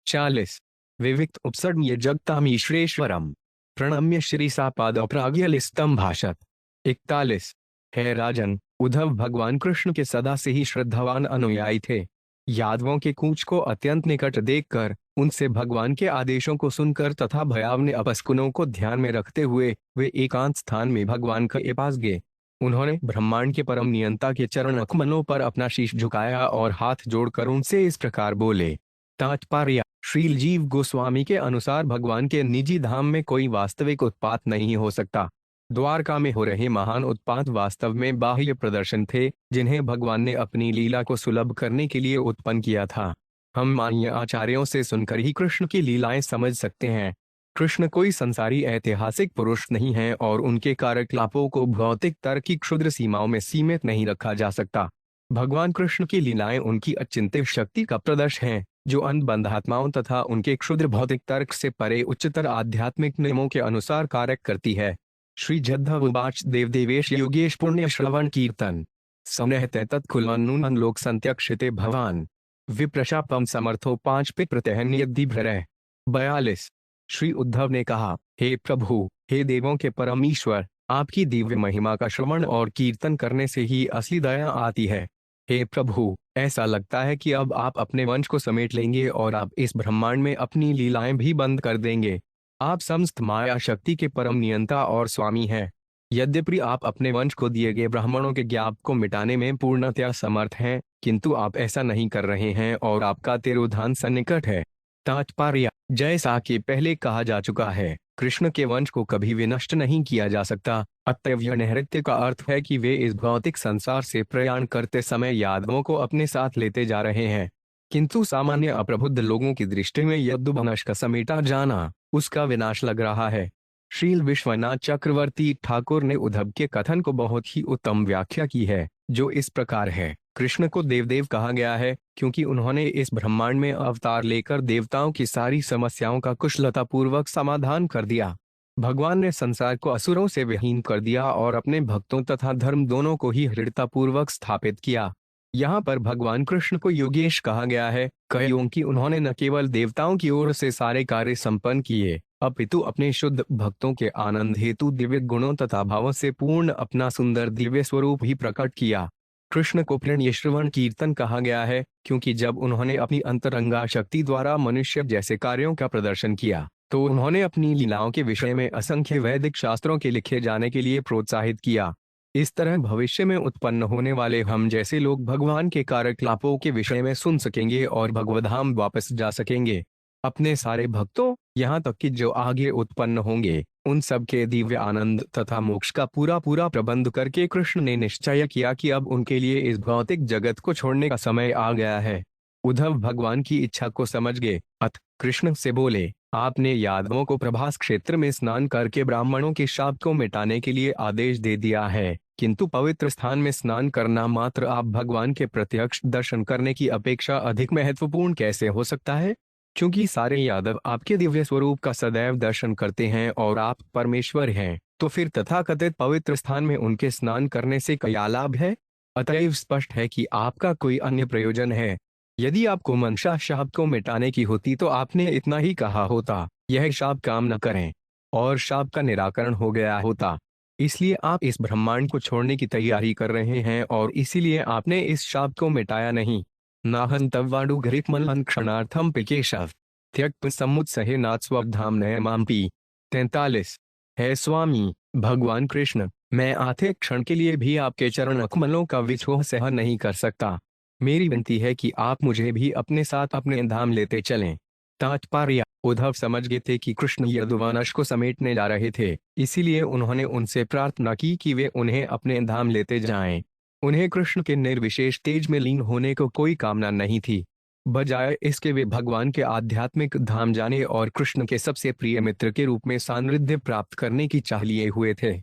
40। विविक्त उपसर्ग जगतामीश्वरेश्वरम प्रणम्य श्री सा पाद प्राज्ञलिस्तम भाषत। 41। हे राजन, उद्धव भगवान कृष्ण के सदा से ही श्रद्धावान अनुयायी थे। यादवों के कूच को अत्यंत निकट देखकर, उनसे भगवान के आदेशों को सुनकर तथा भयावने अपस्कुनों को ध्यान में रखते हुए वे एकांत स्थान में भगवान के पास गए। उन्होंने ब्रह्मांड के परम नियंता के चरण कमलों पर अपना शीश झुकाया और हाथ जोड़कर उनसे इस प्रकार बोले। तात्पर्य: श्रील जीव गोस्वामी के अनुसार भगवान के निजी धाम में कोई वास्तविक उत्पात नहीं हो सकता। द्वारका में हो रहे महान उत्पात वास्तव में बाह्य प्रदर्शन थे, जिन्हें भगवान ने अपनी लीला को सुलभ करने के लिए उत्पन्न किया था। हम मान्य आचार्यों से सुनकर ही कृष्ण की लीलाएं समझ सकते हैं। कृष्ण कोई संसारी ऐतिहासिक पुरुष नहीं है और उनके कार्यकलापों को भौतिक तर्क की क्षुद्र सीमाओं में सीमित नहीं रखा जा सकता। भगवान कृष्ण की लीलाएं उनकी अचिंत्य शक्ति का प्रदर्श हैं, जो अनबंधात्माओं तथा उनके क्षुद्र भौतिक तर्क से परे उच्चतर आध्यात्मिक नियमों के अनुसार कार्य करती है। श्री जद्धवुवाच देवदेवेश योगेश पुण्य श्रवण कीर्तन समहते तत्कुलन्नून लोक संत्यक्षिते भवान विप्रशापम समर्थो 5 पे प्रत्यहन्यदि भ्ररः। 42। श्री उद्धव ने कहा, हे प्रभु, हे देवों के परमेश्वर, आपकी दिव्य महिमा का श्रवण और कीर्तन करने से ही असली दया आती है। हे प्रभु, ऐसा लगता है कि अब आप अपने वंश को समेट लेंगे और आप इस ब्रह्मांड में अपनी लीलाएं भी बंद कर देंगे। आप समस्त माया शक्ति के परम नियंता और स्वामी हैं। यद्यपि आप अपने वंश को दिए गए ब्राह्मणों के ज्ञाप को मिटाने में पूर्णतया समर्थ हैं, किंतु आप ऐसा नहीं कर रहे हैं और आपका तिरोधान सन्निकट है। तात्पर्य: जैसा कि पहले कहा जा चुका है, कृष्ण के वंश को कभी विनष्ट नहीं किया जा सकता। अतएव यह नैऋत्य का अर्थ है कि वे इस भौतिक संसार से प्रयाण करते समय यादवों को अपने साथ लेते जा रहे हैं, किंतु सामान्य अप्रबुद्ध लोगों की दृष्टि में यद्दुवंश का समेटा जाना उसका विनाश लग रहा है। श्रील विश्वनाथ चक्रवर्ती ठाकुर ने उद्धव के कथन को बहुत ही उत्तम व्याख्या की है, जो इस प्रकार है। कृष्ण को देवदेव कहा गया है क्योंकि उन्होंने इस ब्रह्मांड में अवतार लेकर देवताओं की सारी समस्याओं का कुशलतापूर्वक समाधान कर दिया। भगवान ने संसार को असुरों से विहीन कर दिया और अपने भक्तों तथा धर्म दोनों को ही हृदयपूर्वक स्थापित किया। यहाँ पर भगवान कृष्ण को योगेश कहा गया है, क्योंकि उन्होंने न केवल देवताओं की ओर से सारे कार्य संपन्न किए, अपितु अपने शुद्ध भक्तों के आनंद हेतु दिव्य गुणों तथा भावों से पूर्ण अपना सुंदर दिव्य स्वरूप ही प्रकट किया। कृष्ण को प्रणय श्रवण कीर्तन कहा गया है क्योंकि जब उन्होंने अपनी अंतरंगा शक्ति द्वारा मनुष्य जैसे कार्यों का प्रदर्शन किया, तो उन्होंने अपनी लीलाओं के विषय में असंख्य वैदिक शास्त्रों के लिखे जाने के लिए प्रोत्साहित किया। इस तरह भविष्य में उत्पन्न होने वाले हम जैसे लोग भगवान के कार्यकलापों के विषय में सुन सकेंगे और भगवद्धाम वापस जा सकेंगे। अपने सारे भक्तों, यहाँ तक कि जो आगे उत्पन्न होंगे, उन सब के दिव्य आनंद तथा मोक्ष का पूरा प्रबंध करके कृष्ण ने निश्चय किया कि अब उनके लिए इस भौतिक जगत को छोड़ने का समय आ गया है। उद्धव भगवान की इच्छा को समझ गए, अतः कृष्ण से बोले, आपने यादवों को प्रभास क्षेत्र में स्नान करके ब्राह्मणों के शाप को मिटाने के लिए आदेश दे दिया है, किंतु पवित्र स्थान में स्नान करना मात्र आप भगवान के प्रत्यक्ष दर्शन करने की अपेक्षा अधिक महत्वपूर्ण कैसे हो सकता है? क्योंकि सारे यादव आपके दिव्य स्वरूप का सदैव दर्शन करते हैं और आप परमेश्वर हैं, तो फिर तथाकथित पवित्र स्थान में उनके स्नान करने से क्या लाभ है? अतएव स्पष्ट है कि आपका कोई अन्य प्रयोजन है। यदि आपको मंशा शाप को मिटाने की होती तो आपने इतना ही कहा होता, यह शाप काम न करें, और शाप का निराकरण हो गया होता। इसलिए आप इस ब्रह्मांड को छोड़ने की तैयारी कर रहे हैं और इसीलिए आपने इस शाप को मिटाया नहीं। नाहंतव्वाडु घृतमलहन क्षणार्थम पिकेशव त्यक्त समुत्सहे नात्स्वधाम नयमांपी। 43। है स्वामी भगवान कृष्ण, मैं आधे क्षण के लिए भी आपके चरण कमलों का विछोह सहन नहीं कर सकता। मेरी विनती है कि आप मुझे भी अपने साथ अपने धाम लेते चलें। तात्पर्य: उद्धव समझ गए थे कि कृष्ण यदुवंश को समेटने जा रहे थे, इसीलिए उन्होंने उनसे प्रार्थना की कि वे उन्हें अपने धाम लेते जाएं। उन्हें कृष्ण के निर्विशेष तेज में लीन होने को कोई कामना नहीं थी। बजाय इसके वे भगवान के आध्यात्मिक धाम जाने और कृष्ण के सबसे प्रिय मित्र के रूप में सान्निध्य प्राप्त करने की चाह लिए हुए थे।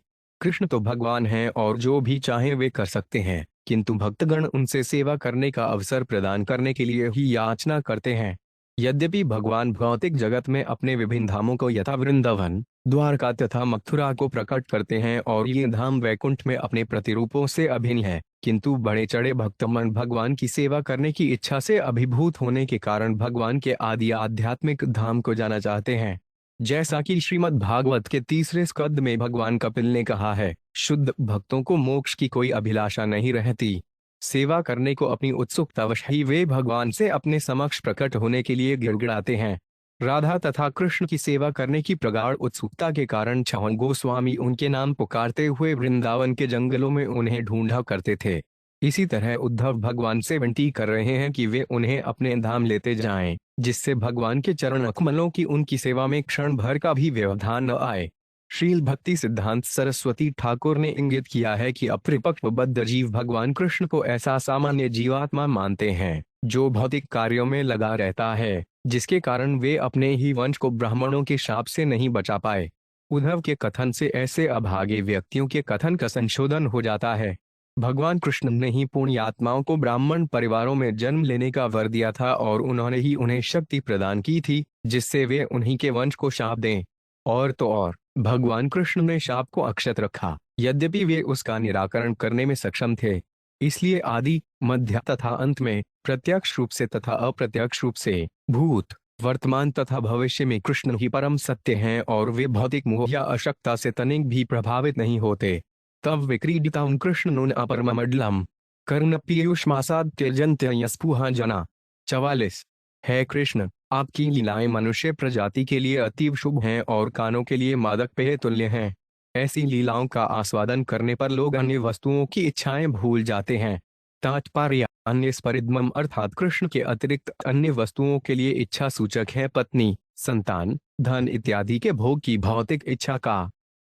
कृष्ण तो भगवान हैं और जो भी चाहे वे कर सकते हैं, किंतु भक्तगण उनसे सेवा करने का अवसर प्रदान करने के लिए ही याचना करते हैं। यद्यपि भगवान भौतिक जगत में अपने विभिन्न धामों को यथा वृंदावन, द्वारका तथा मथुरा को प्रकट करते हैं और ये धाम वैकुंठ में अपने प्रतिरूपों से अभिन्न है, किंतु बड़े चढ़े भक्तमन भगवान की सेवा करने की इच्छा से अभिभूत होने के कारण भगवान के आदि आध्यात्मिक धाम को जाना चाहते हैं। जैसा कि श्रीमद् भागवत के 3 स्कंद में भगवान कपिल ने कहा है, शुद्ध भक्तों को मोक्ष की कोई अभिलाषा नहीं रहती। सेवा करने को अपनी उत्सुकतावश ही वे भगवान से अपने समक्ष प्रकट होने के लिए गिड़गिड़ाते हैं। राधा तथा कृष्ण की सेवा करने की प्रगाढ़ उत्सुकता के कारण छह गोस्वामी उनके नाम पुकारते हुए वृंदावन के जंगलों में उन्हें ढूंढा करते थे। इसी तरह उद्धव भगवान से विनती कर रहे हैं कि वे उन्हें अपने धाम लेते जाएं, जिससे भगवान के चरण कमलों की उनकी सेवा में क्षण भर का भी व्यवधान न आए। श्रील भक्ति सिद्धांत सरस्वती ठाकुर ने इंगित किया है कि अपरिपक्व बद्ध जीव भगवान कृष्ण को ऐसा सामान्य जीवात्मा मानते हैं जो भौतिक कार्यों में लगा रहता है, जिसके कारण वे अपने ही वंश को ब्राह्मणों के शाप से नहीं बचा पाए। उद्धव के कथन से ऐसे अभागे व्यक्तियों के कथन का संशोधन हो जाता है। भगवान कृष्ण ने ही पुण्यात्माओं को ब्राह्मण परिवारों में जन्म लेने का वर दिया था और उन्होंने ही उन्हें शक्ति प्रदान की थी जिससे वे उन्हीं के वंश को शाप दें। और तो और भगवान कृष्ण ने शाप को अक्षत रखा, यद्यपि वे उसका निराकरण करने में सक्षम थे। इसलिए आदि, मध्य तथा अंत में प्रत्यक्ष रूप से तथा अप्रत्यक्ष रूप से, भूत, वर्तमान तथा भविष्य में कृष्ण ही परम सत्य हैं और वे भौतिक मोह या अशक्ता से तनिक भी प्रभावित नहीं होते। तब विक्रीडितां कृष्णो अपरममडलम कर्ण पीयूषमासाद त्यजन्त्ययस्पुहा जना। 44। है कृष्ण, आपकी लीलाएं मनुष्य प्रजाति के लिए अतीव शुभ हैं और कानों के लिए मादक पेय तुल्य हैं। ऐसी लीलाओं का आस्वादन करने पर लोग अन्य वस्तुओं की इच्छाएं भूल जाते हैं। तात्पर्य: अन्य स्परिद्मम अर्थात कृष्ण के अतिरिक्त अन्य वस्तुओं के लिए इच्छा सूचक है पत्नी, संतान, धन इत्यादि के भोग की भौतिक इच्छा का।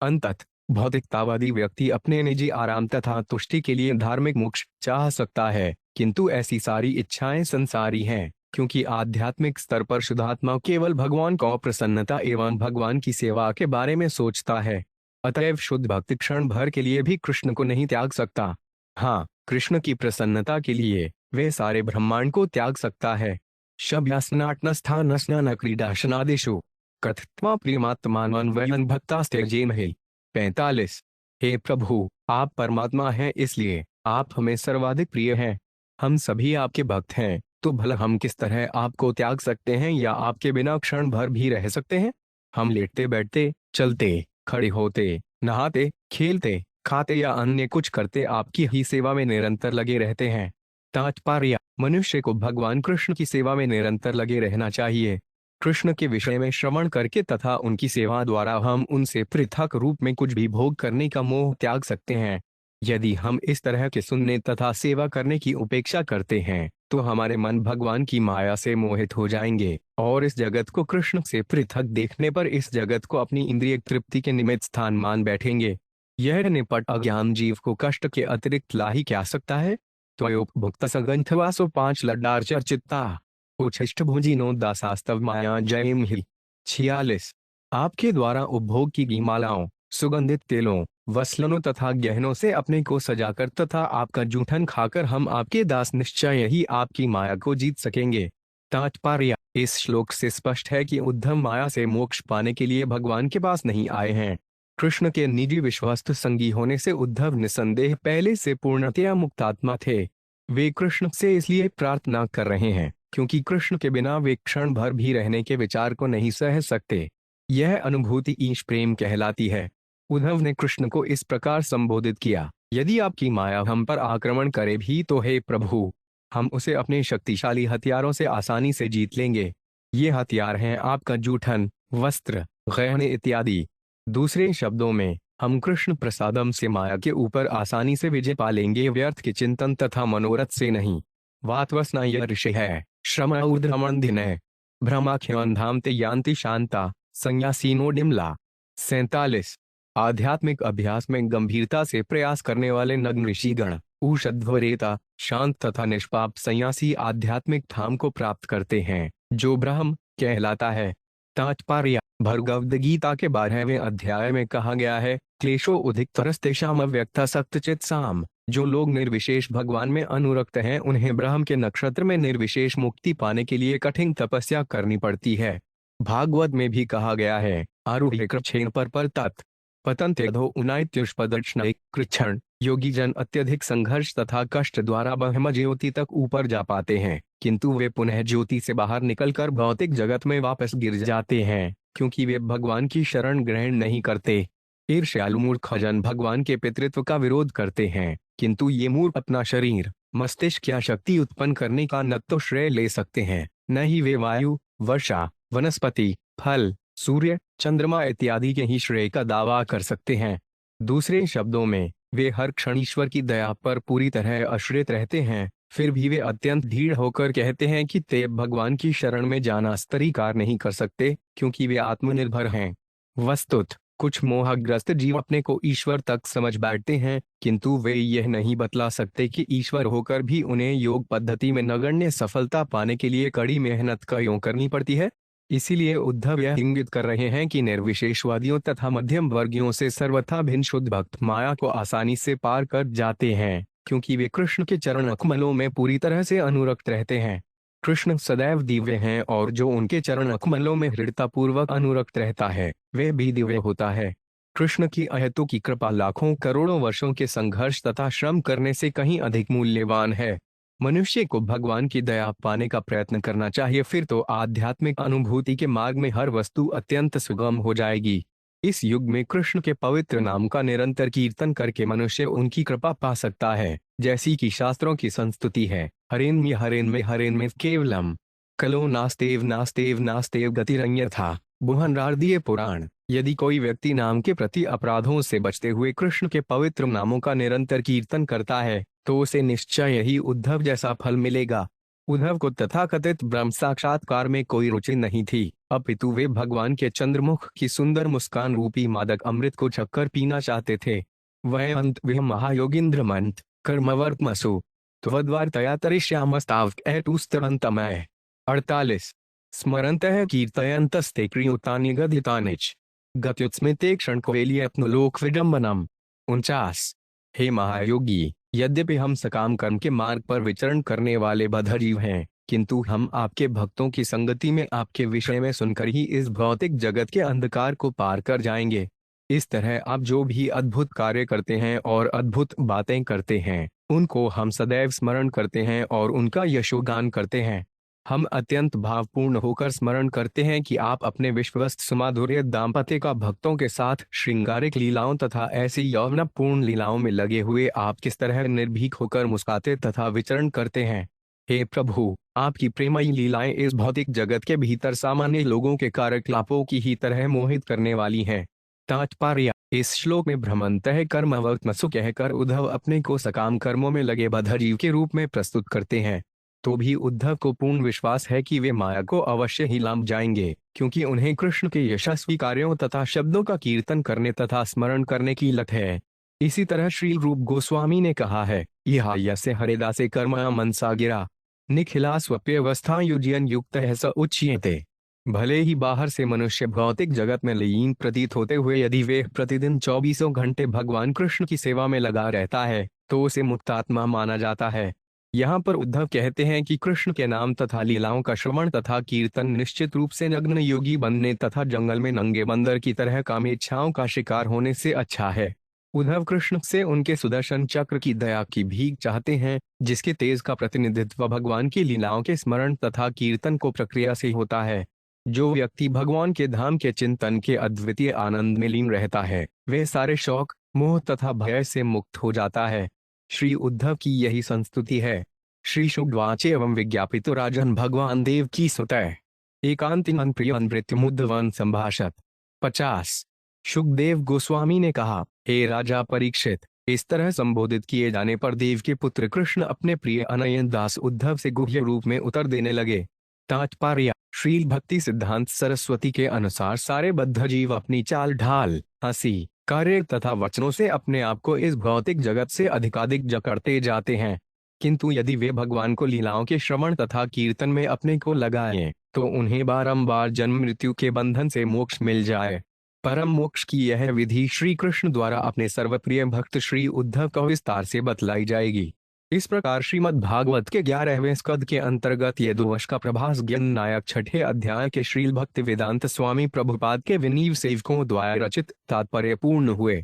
अंततः भौतिकतावादी व्यक्ति अपने निजी आराम तथा तुष्टि के लिए धार्मिक मोक्ष चाह सकता है, किंतु ऐसी सारी इच्छाएं संसारी हैं, क्योंकि आध्यात्मिक स्तर पर शुद्धात्मा केवल भगवान को प्रसन्नता एवं भगवान की सेवा के बारे में सोचता है। अतएव शुद्ध भक्त क्षण भर के लिए भी कृष्ण को नहीं त्याग सकता। हाँ, कृष्ण की प्रसन्नता के लिए वे सारे ब्रह्मांड को त्याग सकता है। शब्यास्नाटनस्थान स्नान क्रीडाशनादिषु कथत्वा प्रियमात्मान वयन भक्तास्त्यजेमहि। 45। हे प्रभु, आप परमात्मा हैं, इसलिए आप हमें सर्वाधिक प्रिय हैं। हम सभी आपके भक्त हैं, तो भला हम किस तरह आपको त्याग सकते हैं या आपके बिना क्षण भर भी रह सकते हैं? हम लेटते बैठते, चलते, खड़े होते, नहाते, खेलते, खाते या अन्य कुछ करते आपकी ही सेवा में निरंतर लगे रहते हैं। तात्पर्य: मनुष्य को भगवान कृष्ण की सेवा में निरंतर लगे रहना चाहिए। कृष्ण के विषय में श्रवण करके तथा उनकी सेवा द्वारा हम उनसे पृथक रूप में कुछ भी भोग करने का मोह त्याग सकते हैं। यदि हम इस तरह के सुनने तथा सेवा करने की उपेक्षा करते हैं तो हमारे मन भगवान की माया से मोहित हो जाएंगे और इस जगत को कृष्ण से पृथक देखने पर इस जगत को अपनी इंद्रिय तृप्ति के निमित्त स्थान मान बैठेंगे। यह निपट अज्ञान जीव को कष्ट के अतिरिक्त ला ही क्या सकता है? त्वयोपभुक्त सगंथवासो 5 लड्डार चर्चिता उच्छिष्ट भुजिनो दासास्तव माया जयम ही। 46। आपके द्वारा उपभोग की गई मालाओं, सुगंधित तेलों, वस्त्रों तथा गहनों से अपने को सजाकर तथा आपका जूठन खाकर हम आपके दास निश्चय ही आपकी माया को जीत सकेंगे। तात्पर्य: इस श्लोक से स्पष्ट है कि उद्धव माया से मोक्ष पाने के लिए भगवान के पास नहीं आए हैं। कृष्ण के निजी विश्वस्त संगी होने से उद्धव निसंदेह पहले से पूर्णतया मुक्तात्मा थे। वे कृष्ण से इसलिए प्रार्थना कर रहे हैं क्योंकि कृष्ण के बिना वे क्षण भर भी रहने के विचार को नहीं सह सकते। यह अनुभूति ईश प्रेम कहलाती है। उद्धव ने कृष्ण को इस प्रकार संबोधित किया: यदि आपकी माया हम पर आक्रमण करे भी तो हे प्रभु, हम उसे अपने शक्तिशाली हथियारों से आसानी से जीत लेंगे। ये हथियार हैं आपका जूठन, वस्त्र, गहने इत्यादि। दूसरे शब्दों में, हम कृष्ण प्रसादम से माया के ऊपर आसानी से विजय पा लेंगे, व्यर्थ के चिंतन तथा मनोरथ से नहीं। वातवसना यह ऋषि है, श्रम ऊर्ध्वमंधिनय भ्रमाख्यन धाम ते यान्ति शांता संन्यासीनो डिमला। 47। आध्यात्मिक अभ्यास में गंभीरता से प्रयास करने वाले नग्न ऋषिगण ऊषध्वरेता, शांत तथा निष्पाप संन्यासी आध्यात्मिक धाम को प्राप्त करते हैं, जो ब्रह्म कहलाता है। तात्पर्य: भगवद गीता के 12वें अध्याय में कहा गया है, क्लेशो उदिक्तरस्तेषाम अव्यक्तासक्तचित्साम। जो लोग निर्विशेष भगवान में अनुरक्त हैं उन्हें ब्रह्म के नक्षत्र में निर्विशेष मुक्ति पाने के लिए कठिन तपस्या करनी पड़ती है। भागवत में भी कहा गया है, आरूढ़ कृच्छेन पर तत् पतन्त्यधो उनाइत्युष्पदर्शनैः कृच्छ्रण। योगी जन अत्यधिक संघर्ष तथा कष्ट द्वारा ब्रह्म ज्योति तक ऊपर जा पाते हैं, किंतु वे पुनः ज्योति से बाहर निकलकर भौतिक जगत में वापस गिर जाते हैं, क्योंकि वे भगवान की शरण ग्रहण नहीं करते। ईर्ष्यालु मूर्ख जन भगवान के पितृत्व का विरोध करते हैं, किंतु ये मूर्ख अपना शरीर, मस्तिष्क या शक्ति उत्पन्न करने का न तो श्रेय ले सकते हैं, न ही वे वायु, वर्षा, वनस्पति, फल, सूर्य, चंद्रमा इत्यादि के ही श्रेय का दावा कर सकते हैं। दूसरे शब्दों में, वे हर क्षण ईश्वर की दया पर पूरी तरह आश्रित रहते हैं। फिर भी वे अत्यंत ढीठ होकर कहते हैं कि ते भगवान की शरण में जाना स्वीकार नहीं कर सकते, क्योंकि वे आत्मनिर्भर हैं। वस्तुत कुछ मोहग्रस्त जीव अपने को ईश्वर तक समझ बैठते हैं, किंतु वे यह नहीं बतला सकते कि ईश्वर होकर भी उन्हें योग पद्धति में नगण्य सफलता पाने के लिए कड़ी मेहनत क्यों करनी पड़ती है। इसीलिए उद्धव यह इंगित कर रहे हैं कि निर्विशेषवादियों तथा मध्यम वर्गियों से सर्वथा भिन्न शुद्ध भक्त माया को आसानी से पार कर जाते हैं, क्योंकि वे कृष्ण के चरण कमलों में पूरी तरह से अनुरक्त रहते हैं। कृष्ण सदैव दिव्य हैं और जो उनके चरण कमलों में हृदयपूर्वक अनुरक्त रहता है, वह भी दिव्य होता है। कृष्ण की अहेतुकी की कृपा लाखों करोड़ों वर्षों के संघर्ष तथा श्रम करने से कहीं अधिक मूल्यवान है। मनुष्य को भगवान की दया पाने का प्रयत्न करना चाहिए, फिर तो आध्यात्मिक अनुभूति के मार्ग में हर वस्तु अत्यंत सुगम हो जाएगी। इस युग में कृष्ण के पवित्र नाम का निरंतर कीर्तन करके मनुष्य उनकी कृपा पा सकता है, जैसी कि शास्त्रों की संस्तुति है, हरेन्मे केवलम कलो नास्तेव नास्तेव नास्तेव गतिरन्यथा बुहनरार्दीय पुराण। यदि कोई व्यक्ति नाम के प्रति अपराधों से बचते हुए कृष्ण के पवित्र नामों का निरंतर कीर्तन करता है, तो उसे निश्चय ही उद्धव जैसा फल मिलेगा। उद्धव को तथाकथित ब्रह्म साक्षात्कार में कोई रुचि नहीं थी, अपितु वे भगवान के चंद्रमुख की सुंदर मुस्कान रूपी मादक अमृत को छक्कर पीना चाहते थे। वह अंत वह महायोगिंद्र मंत कर्मवर्तमसु त्वद्वार्तया तरिष्यामस्ताव एतुस्तरन्तमय। 48। स्मरन्तः कीर्तयन्तस्ते क्रियोतानि गदितानिच गत्युत्स्मिते क्षण क्वेलियत्नुलोक विडम्बनम। 49। हे महायोगी, यद्यपि हम सकाम कर्म के मार्ग पर विचरण करने वाले बद्धजीव हैं, किंतु हम आपके भक्तों की संगति में आपके विषय में सुनकर ही इस भौतिक जगत के अंधकार को पार कर जाएंगे। इस तरह आप जो भी अद्भुत कार्य करते हैं और अद्भुत बातें करते हैं, उनको हम सदैव स्मरण करते हैं और उनका यशोगान करते हैं। हम अत्यंत भावपूर्ण होकर स्मरण करते हैं कि आप अपने विश्वस्त सुमाधुर्य दाम्पत्य का भक्तों के साथ श्रृंगारिक लीलाओं तथा ऐसी यौवनपूर्ण लीलाओं में लगे हुए आप किस तरह निर्भीक होकर मुस्कुराते तथा विचरण करते हैं। हे प्रभु, आपकी प्रेमयी लीलाएं इस भौतिक जगत के भीतर सामान्य लोगों के कार्यकलापों की ही तरह मोहित करने वाली हैं। तात्पर्य: इस श्लोक में भ्रमंतः कर्मवर्तमसु कहकर उद्धव अपने को सकाम कर्मों में लगे बद्धजीव के रूप में प्रस्तुत करते हैं। तो भी उद्धव को पूर्ण विश्वास है कि वे माया को अवश्य ही लांघ जाएंगे, क्योंकि उन्हें कृष्ण के यशस्वी कार्यों तथा शब्दों का कीर्तन करने तथा स्मरण करने की लत है। इसी तरह श्री रूप गोस्वामी ने कहा है, यह यस्य हरिदासे कर्मया मनसा गिरा निखिला स्वप्यवस्था युजयन युक्त स उच्यते। भले ही बाहर से मनुष्य भौतिक जगत में लीन प्रतीत होते हुए यदि वे प्रतिदिन चौबीसों घंटे भगवान कृष्ण की सेवा में लगा रहता है तो उसे मुक्तात्मा माना जाता है। यहाँ पर उद्धव कहते हैं कि कृष्ण के नाम तथा लीलाओं का श्रवण तथा कीर्तन निश्चित रूप से नग्न योगी बनने तथा जंगल में नंगे बंदर की तरह कामेच्छाओं का शिकार होने से अच्छा है। उद्धव कृष्ण से उनके सुदर्शन चक्र की दया की भीख चाहते हैं, जिसके तेज का प्रतिनिधित्व भगवान की लीलाओं के स्मरण तथा कीर्तन को प्रक्रिया से होता है। जो व्यक्ति भगवान के धाम के चिंतन के अद्वितीय आनंद में लीन रहता है वह सारे शौक मोह तथा भय से मुक्त हो जाता है। श्री उद्धव की यही संस्तुति है। श्री शुकवाच एवं विज्ञापितो राजन भगवान देव की सुतः एकांतिमन प्रियन मृत्युमुद्धवन संभाषत। 50। शुकदेव गोस्वामी ने कहा, हे राजा परीक्षित, इस तरह संबोधित किए जाने पर देव के पुत्र कृष्ण अपने प्रिय अनयन दास उद्धव से गुह्य रूप में उत्तर देने लगे। तात्पर्य: श्रील भक्ति सिद्धांत सरस्वती के अनुसार सारे बद्ध जीव अपनी चाल ढाल, हंसी, कार्य तथा वचनों से अपने आप को इस भौतिक जगत से अधिकाधिक जकड़ते जाते हैं, किंतु यदि वे भगवान को लीलाओं के श्रवण तथा कीर्तन में अपने को लगाएं तो उन्हें बारंबार जन्म मृत्यु के बंधन से मोक्ष मिल जाए। परम मोक्ष की यह विधि श्री कृष्ण द्वारा अपने सर्वप्रिय भक्त श्री उद्धव को विस्तार से बतलाई जाएगी। इस प्रकार श्रीमद् भागवत के 11वें स्कंद के अंतर्गत ये दोष का प्रभास ज्ञान नायक 6ठे अध्याय के श्रील भक्ति वेदांत स्वामी प्रभुपाद के विनीव सेवकों द्वारा रचित तात्पर्य पूर्ण हुए।